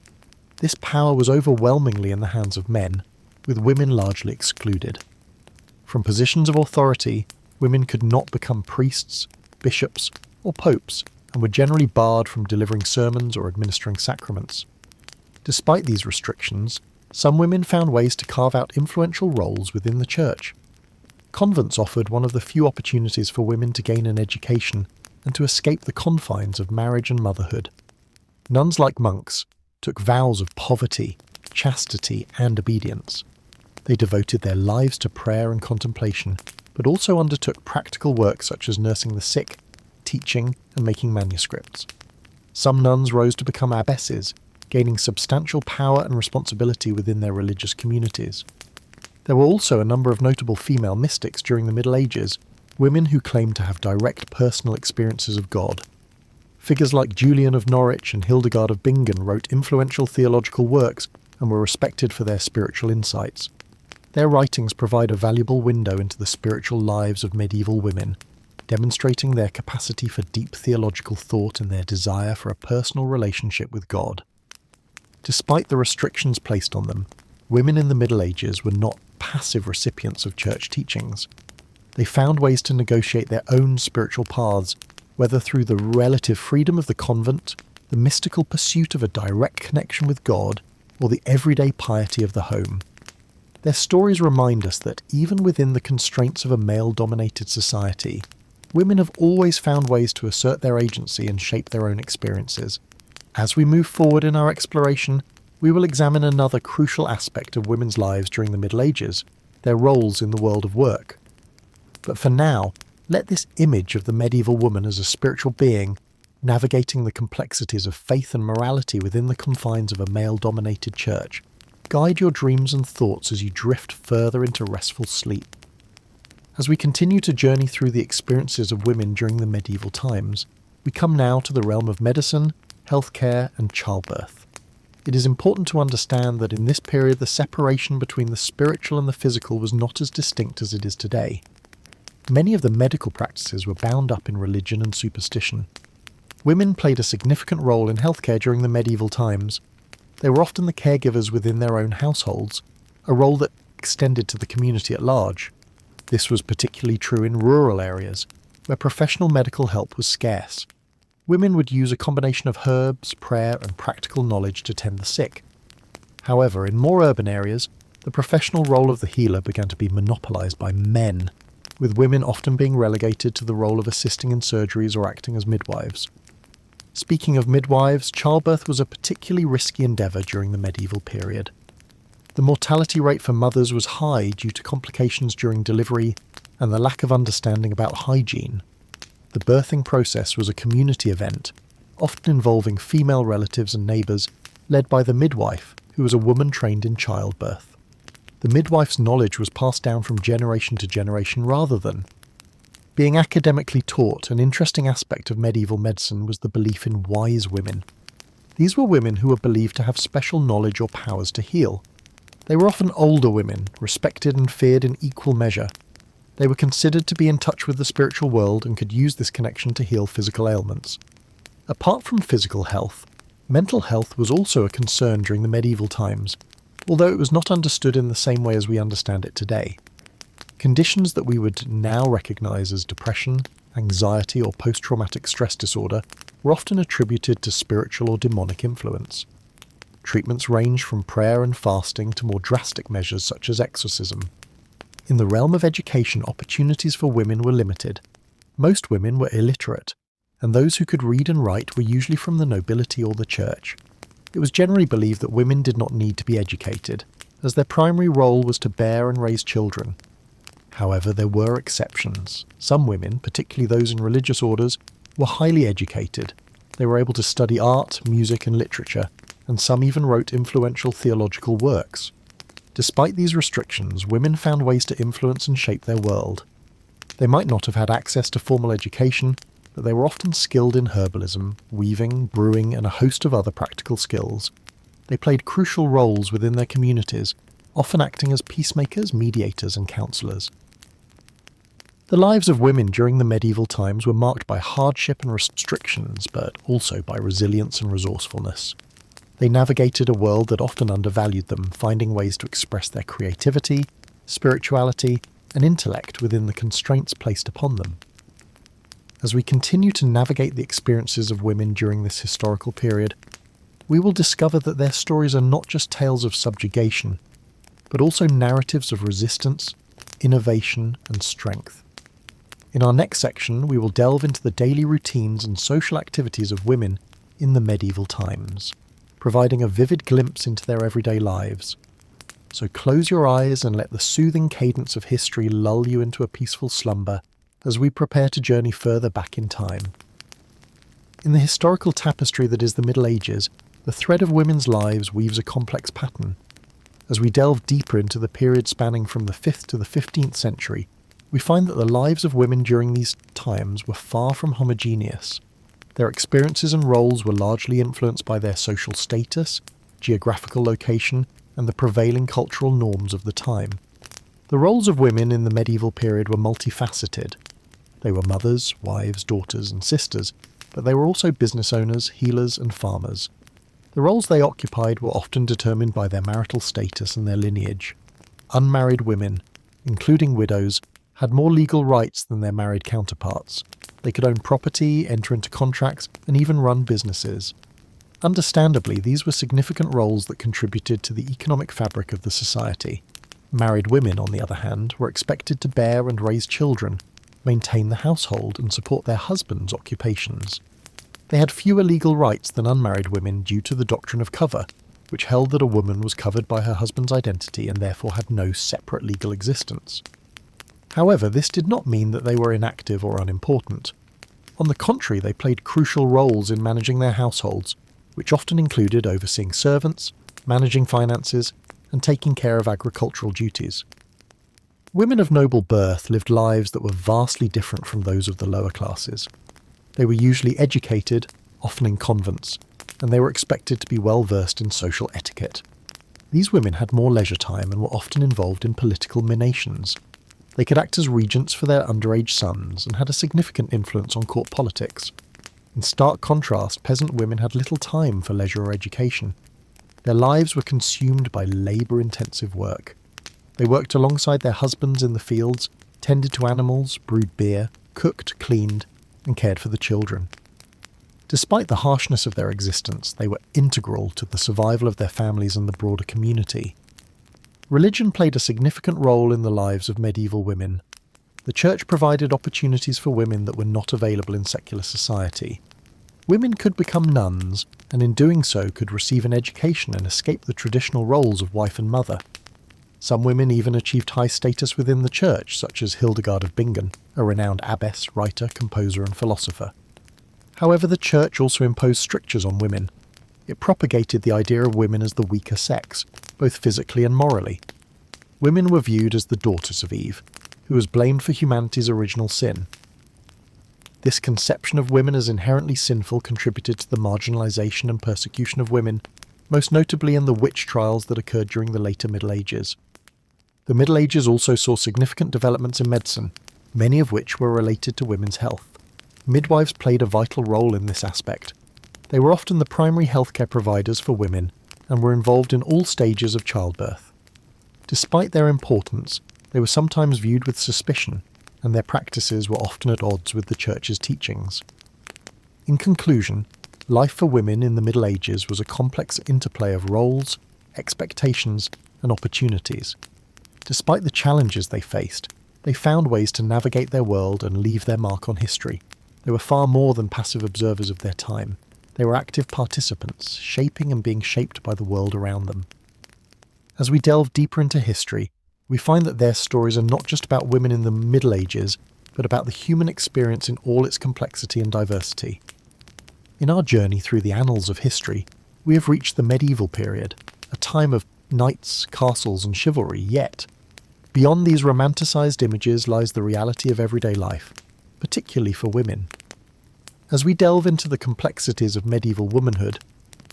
This power was overwhelmingly in the hands of men, with women largely excluded. From positions of authority, women could not become priests, bishops, or popes, and were generally barred from delivering sermons or administering sacraments. Despite these restrictions, some women found ways to carve out influential roles within the Church. Convents offered one of the few opportunities for women to gain an education and to escape the confines of marriage and motherhood. Nuns, like monks, took vows of poverty, chastity, and obedience. They devoted their lives to prayer and contemplation, but also undertook practical work such as nursing the sick, teaching, and making manuscripts. Some nuns rose to become abbesses, gaining substantial power and responsibility within their religious communities. There were also a number of notable female mystics during the Middle Ages, women who claimed to have direct personal experiences of God. Figures like Julian of Norwich and Hildegard of Bingen wrote influential theological works and were respected for their spiritual insights. Their writings provide a valuable window into the spiritual lives of medieval women, demonstrating their capacity for deep theological thought and their desire for a personal relationship with God. Despite the restrictions placed on them, women in the Middle Ages were not passive recipients of church teachings. They found ways to negotiate their own spiritual paths, whether through the relative freedom of the convent, the mystical pursuit of a direct connection with God, or the everyday piety of the home. Their stories remind us that even within the constraints of a male-dominated society, women have always found ways to assert their agency and shape their own experiences. As we move forward in our exploration, we will examine another crucial aspect of women's lives during the Middle Ages, their roles in the world of work. But for now, let this image of the medieval woman as a spiritual being, navigating the complexities of faith and morality within the confines of a male-dominated church, guide your dreams and thoughts as you drift further into restful sleep. As we continue to journey through the experiences of women during the medieval times, we come now to the realm of medicine, healthcare, and childbirth. It is important to understand that in this period the separation between the spiritual and the physical was not as distinct as it is today. Many of the medical practices were bound up in religion and superstition. Women played a significant role in healthcare during the medieval times. They were often the caregivers within their own households, a role that extended to the community at large. This was particularly true in rural areas, where professional medical help was scarce. Women would use a combination of herbs, prayer, and practical knowledge to tend the sick. However, in more urban areas, the professional role of the healer began to be monopolised by men, with women often being relegated to the role of assisting in surgeries or acting as midwives. Speaking of midwives, childbirth was a particularly risky endeavour during the medieval period. The mortality rate for mothers was high due to complications during delivery and the lack of understanding about hygiene. The birthing process was a community event, often involving female relatives and neighbours, led by the midwife, who was a woman trained in childbirth. The midwife's knowledge was passed down from generation to generation rather than being academically taught. An interesting aspect of medieval medicine was the belief in wise women. These were women who were believed to have special knowledge or powers to heal. They were often older women, respected and feared in equal measure. They were considered to be in touch with the spiritual world and could use this connection to heal physical ailments. Apart from physical health, mental health was also a concern during the medieval times, although it was not understood in the same way as we understand it today. Conditions that we would now recognise as depression, anxiety or post-traumatic stress disorder were often attributed to spiritual or demonic influence. Treatments ranged from prayer and fasting to more drastic measures such as exorcism. In the realm of education, opportunities for women were limited. Most women were illiterate, and those who could read and write were usually from the nobility or the church. It was generally believed that women did not need to be educated, as their primary role was to bear and raise children. However, there were exceptions. Some women, particularly those in religious orders, were highly educated. They were able to study art, music and literature, and some even wrote influential theological works. Despite these restrictions, women found ways to influence and shape their world. They might not have had access to formal education, but they were often skilled in herbalism, weaving, brewing, and a host of other practical skills. They played crucial roles within their communities, often acting as peacemakers, mediators, and counsellors. The lives of women during the medieval times were marked by hardship and restrictions, but also by resilience and resourcefulness. They navigated a world that often undervalued them, finding ways to express their creativity, spirituality, and intellect within the constraints placed upon them. As we continue to navigate the experiences of women during this historical period, we will discover that their stories are not just tales of subjugation, but also narratives of resistance, innovation, and strength. In our next section, we will delve into the daily routines and social activities of women in the medieval times, providing a vivid glimpse into their everyday lives. So close your eyes and let the soothing cadence of history lull you into a peaceful slumber as we prepare to journey further back in time. In the historical tapestry that is the Middle Ages, the thread of women's lives weaves a complex pattern. As we delve deeper into the period spanning from the 5th to the 15th century, we find that the lives of women during these times were far from homogeneous. Their experiences and roles were largely influenced by their social status, geographical location, and the prevailing cultural norms of the time. The roles of women in the medieval period were multifaceted. They were mothers, wives, daughters, and sisters, but they were also business owners, healers, and farmers. The roles they occupied were often determined by their marital status and their lineage. Unmarried women, including widows, had more legal rights than their married counterparts. They could own property, enter into contracts, and even run businesses. Understandably, these were significant roles that contributed to the economic fabric of the society. Married women, on the other hand, were expected to bear and raise children, maintain the household, and support their husbands' occupations. They had fewer legal rights than unmarried women due to the doctrine of cover, which held that a woman was covered by her husband's identity and therefore had no separate legal existence. However, this did not mean that they were inactive or unimportant. On the contrary, they played crucial roles in managing their households, which often included overseeing servants, managing finances, and taking care of agricultural duties. Women of noble birth lived lives that were vastly different from those of the lower classes. They were usually educated, often in convents, and they were expected to be well versed in social etiquette. These women had more leisure time and were often involved in political machinations. They could act as regents for their underage sons and had a significant influence on court politics. In stark contrast, peasant women had little time for leisure or education. Their lives were consumed by labour-intensive work. They worked alongside their husbands in the fields, tended to animals, brewed beer, cooked, cleaned, and cared for the children. Despite the harshness of their existence, they were integral to the survival of their families and the broader community. Religion played a significant role in the lives of medieval women. The church provided opportunities for women that were not available in secular society. Women could become nuns, and in doing so could receive an education and escape the traditional roles of wife and mother. Some women even achieved high status within the church, such as Hildegard of Bingen, a renowned abbess, writer, composer, and philosopher. However, the church also imposed strictures on women. It propagated the idea of women as the weaker sex, both physically and morally. Women were viewed as the daughters of Eve, who was blamed for humanity's original sin. This conception of women as inherently sinful contributed to the marginalisation and persecution of women, most notably in the witch trials that occurred during the later Middle Ages. The Middle Ages also saw significant developments in medicine, many of which were related to women's health. Midwives played a vital role in this aspect. They were often the primary healthcare providers for women and were involved in all stages of childbirth. Despite their importance, they were sometimes viewed with suspicion, and their practices were often at odds with the Church's teachings. In conclusion, life for women in the Middle Ages was a complex interplay of roles, expectations, and opportunities. Despite the challenges they faced, they found ways to navigate their world and leave their mark on history. They were far more than passive observers of their time. They were active participants, shaping and being shaped by the world around them. As we delve deeper into history, we find that their stories are not just about women in the Middle Ages, but about the human experience in all its complexity and diversity. In our journey through the annals of history, we have reached the medieval period, a time of knights, castles, and chivalry, yet beyond these romanticised images lies the reality of everyday life, particularly for women. As we delve into the complexities of medieval womanhood,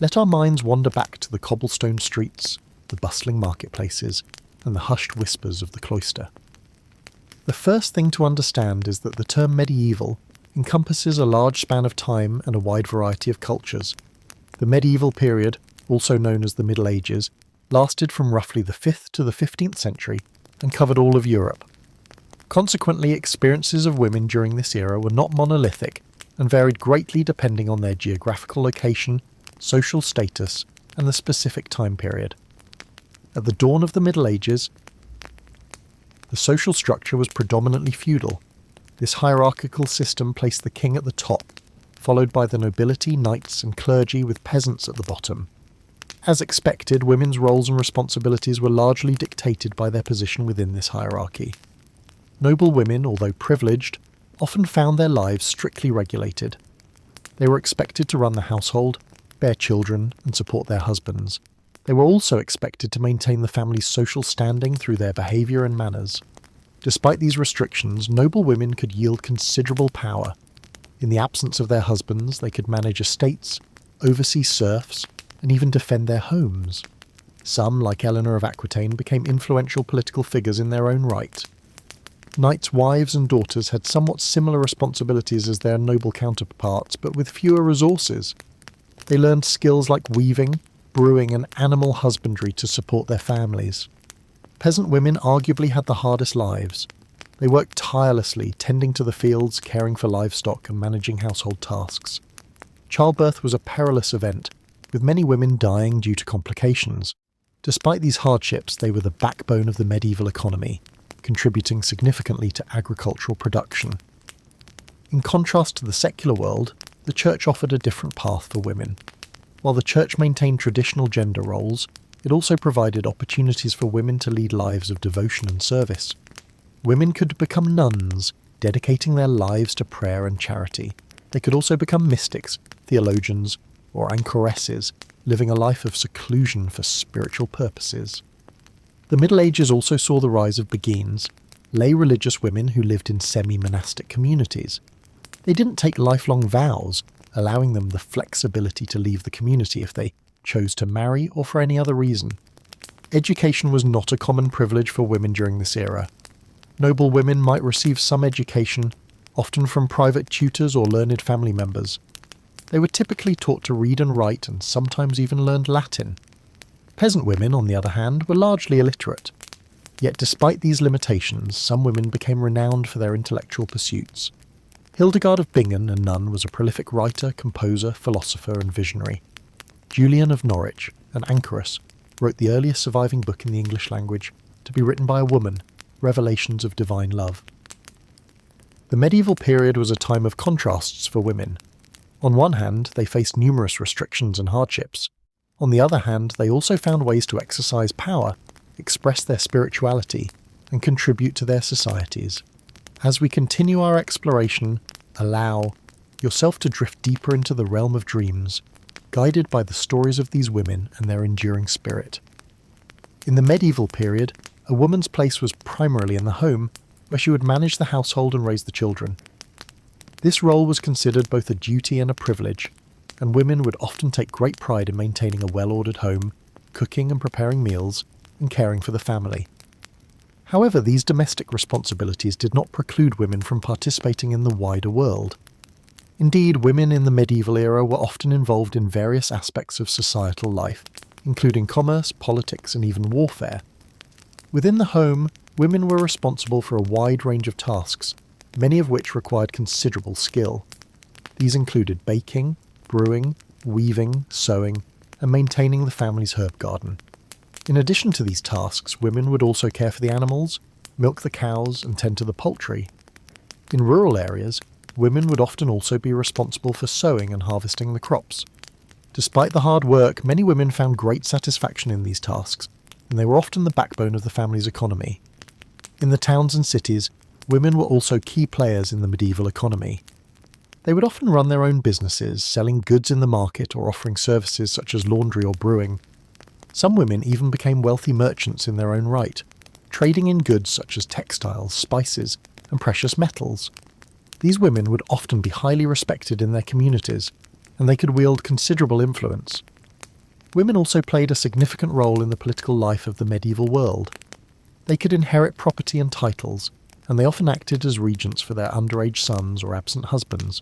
let our minds wander back to the cobblestone streets, the bustling marketplaces, and the hushed whispers of the cloister. The first thing to understand is that the term medieval encompasses a large span of time and a wide variety of cultures. The medieval period, also known as the Middle Ages, lasted from roughly the 5th to the 15th century and covered all of Europe. Consequently, experiences of women during this era were not monolithic and varied greatly depending on their geographical location, social status, and the specific time period. At the dawn of the Middle Ages, the social structure was predominantly feudal. This hierarchical system placed the king at the top, followed by the nobility, knights, and clergy with peasants at the bottom. As expected, women's roles and responsibilities were largely dictated by their position within this hierarchy. Noble women, although privileged, often found their lives strictly regulated. They were expected to run the household, bear children, and support their husbands. They were also expected to maintain the family's social standing through their behaviour and manners. Despite these restrictions, noble women could yield considerable power. In the absence of their husbands, they could manage estates, oversee serfs, and even defend their homes. Some, like Eleanor of Aquitaine, became influential political figures in their own right. Knights' wives and daughters had somewhat similar responsibilities as their noble counterparts, but with fewer resources. They learned skills like weaving, brewing, and animal husbandry to support their families. Peasant women arguably had the hardest lives. They worked tirelessly, tending to the fields, caring for livestock, and managing household tasks. Childbirth was a perilous event, with many women dying due to complications. Despite these hardships, they were the backbone of the medieval economy, contributing significantly to agricultural production. In contrast to the secular world, the church offered a different path for women. While the church maintained traditional gender roles, it also provided opportunities for women to lead lives of devotion and service. Women could become nuns, dedicating their lives to prayer and charity. They could also become mystics, theologians, or anchoresses, living a life of seclusion for spiritual purposes. The Middle Ages also saw the rise of beguines, lay religious women who lived in semi-monastic communities. They didn't take lifelong vows, allowing them the flexibility to leave the community if they chose to marry or for any other reason. Education was not a common privilege for women during this era. Noble women might receive some education, often from private tutors or learned family members. They were typically taught to read and write and sometimes even learned Latin. Peasant women, on the other hand, were largely illiterate. Yet despite these limitations, some women became renowned for their intellectual pursuits. Hildegard of Bingen, a nun, was a prolific writer, composer, philosopher, and visionary. Julian of Norwich, an anchoress, wrote the earliest surviving book in the English language, to be written by a woman, Revelations of Divine Love. The medieval period was a time of contrasts for women. On one hand, they faced numerous restrictions and hardships. On the other hand, they also found ways to exercise power, express their spirituality, and contribute to their societies. As we continue our exploration, allow yourself to drift deeper into the realm of dreams, guided by the stories of these women and their enduring spirit. In the medieval period, a woman's place was primarily in the home, where she would manage the household and raise the children. This role was considered both a duty and a privilege, and women would often take great pride in maintaining a well-ordered home, cooking and preparing meals, and caring for the family. However, these domestic responsibilities did not preclude women from participating in the wider world. Indeed, women in the medieval era were often involved in various aspects of societal life, including commerce, politics, and even warfare. Within the home, women were responsible for a wide range of tasks, many of which required considerable skill. These included baking, brewing, weaving, sewing, and maintaining the family's herb garden. In addition to these tasks, women would also care for the animals, milk the cows, and tend to the poultry. In rural areas, women would often also be responsible for sowing and harvesting the crops. Despite the hard work, many women found great satisfaction in these tasks, and they were often the backbone of the family's economy. In the towns and cities, women were also key players in the medieval economy. They would often run their own businesses, selling goods in the market or offering services such as laundry or brewing. Some women even became wealthy merchants in their own right, trading in goods such as textiles, spices, and precious metals. These women would often be highly respected in their communities, and they could wield considerable influence. Women also played a significant role in the political life of the medieval world. They could inherit property and titles, and they often acted as regents for their underage sons or absent husbands.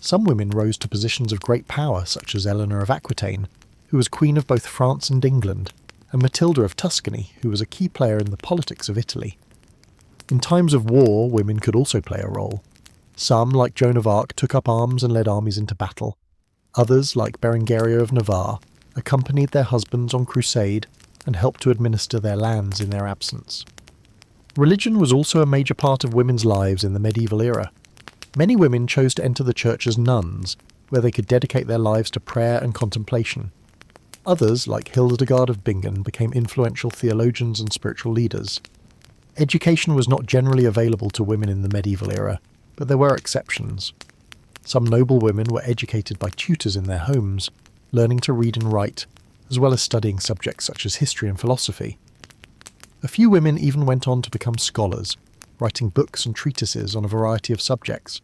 Some women rose to positions of great power, such as Eleanor of Aquitaine, who was Queen of both France and England, and Matilda of Tuscany, who was a key player in the politics of Italy. In times of war, women could also play a role. Some, like Joan of Arc, took up arms and led armies into battle. Others, like Berengaria of Navarre, accompanied their husbands on crusade and helped to administer their lands in their absence. Religion was also a major part of women's lives in the medieval era. Many women chose to enter the church as nuns, where they could dedicate their lives to prayer and contemplation. Others, like Hildegard of Bingen, became influential theologians and spiritual leaders. Education was not generally available to women in the medieval era, but there were exceptions. Some noble women were educated by tutors in their homes, learning to read and write, as well as studying subjects such as history and philosophy. A few women even went on to become scholars, writing books and treatises on a variety of subjects.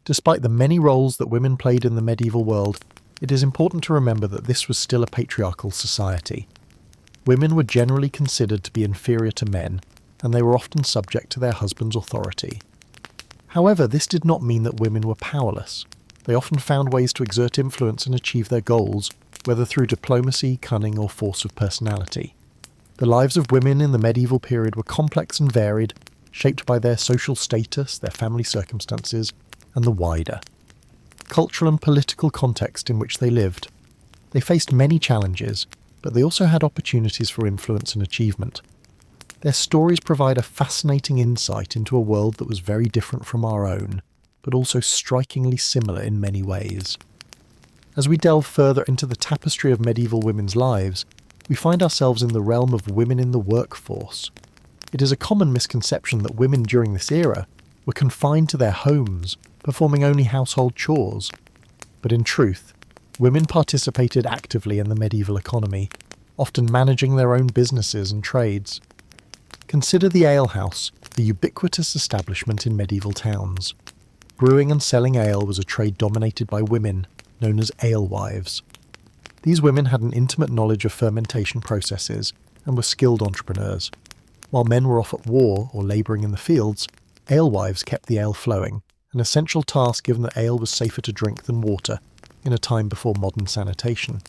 Despite the many roles that women played in the medieval world, it is important to remember that this was still a patriarchal society. Women were generally considered to be inferior to men, and they were often subject to their husband's authority. However, this did not mean that women were powerless. They often found ways to exert influence and achieve their goals, whether through diplomacy, cunning, or force of personality. The lives of women in the medieval period were complex and varied, shaped by their social status, their family circumstances, and the wider cultural and political context in which they lived. They faced many challenges, but they also had opportunities for influence and achievement. Their stories provide a fascinating insight into a world that was very different from our own, but also strikingly similar in many ways. As we delve further into the tapestry of medieval women's lives, we find ourselves in the realm of women in the workforce. It is a common misconception that women during this era were confined to their homes, performing only household chores. But in truth, women participated actively in the medieval economy, often managing their own businesses and trades. Consider the alehouse, a ubiquitous establishment in medieval towns. Brewing and selling ale was a trade dominated by women, known as alewives. These women had an intimate knowledge of fermentation processes and were skilled entrepreneurs. While men were off at war or labouring in the fields, alewives kept the ale flowing, an essential task given that ale was safer to drink than water, in a time before modern sanitation.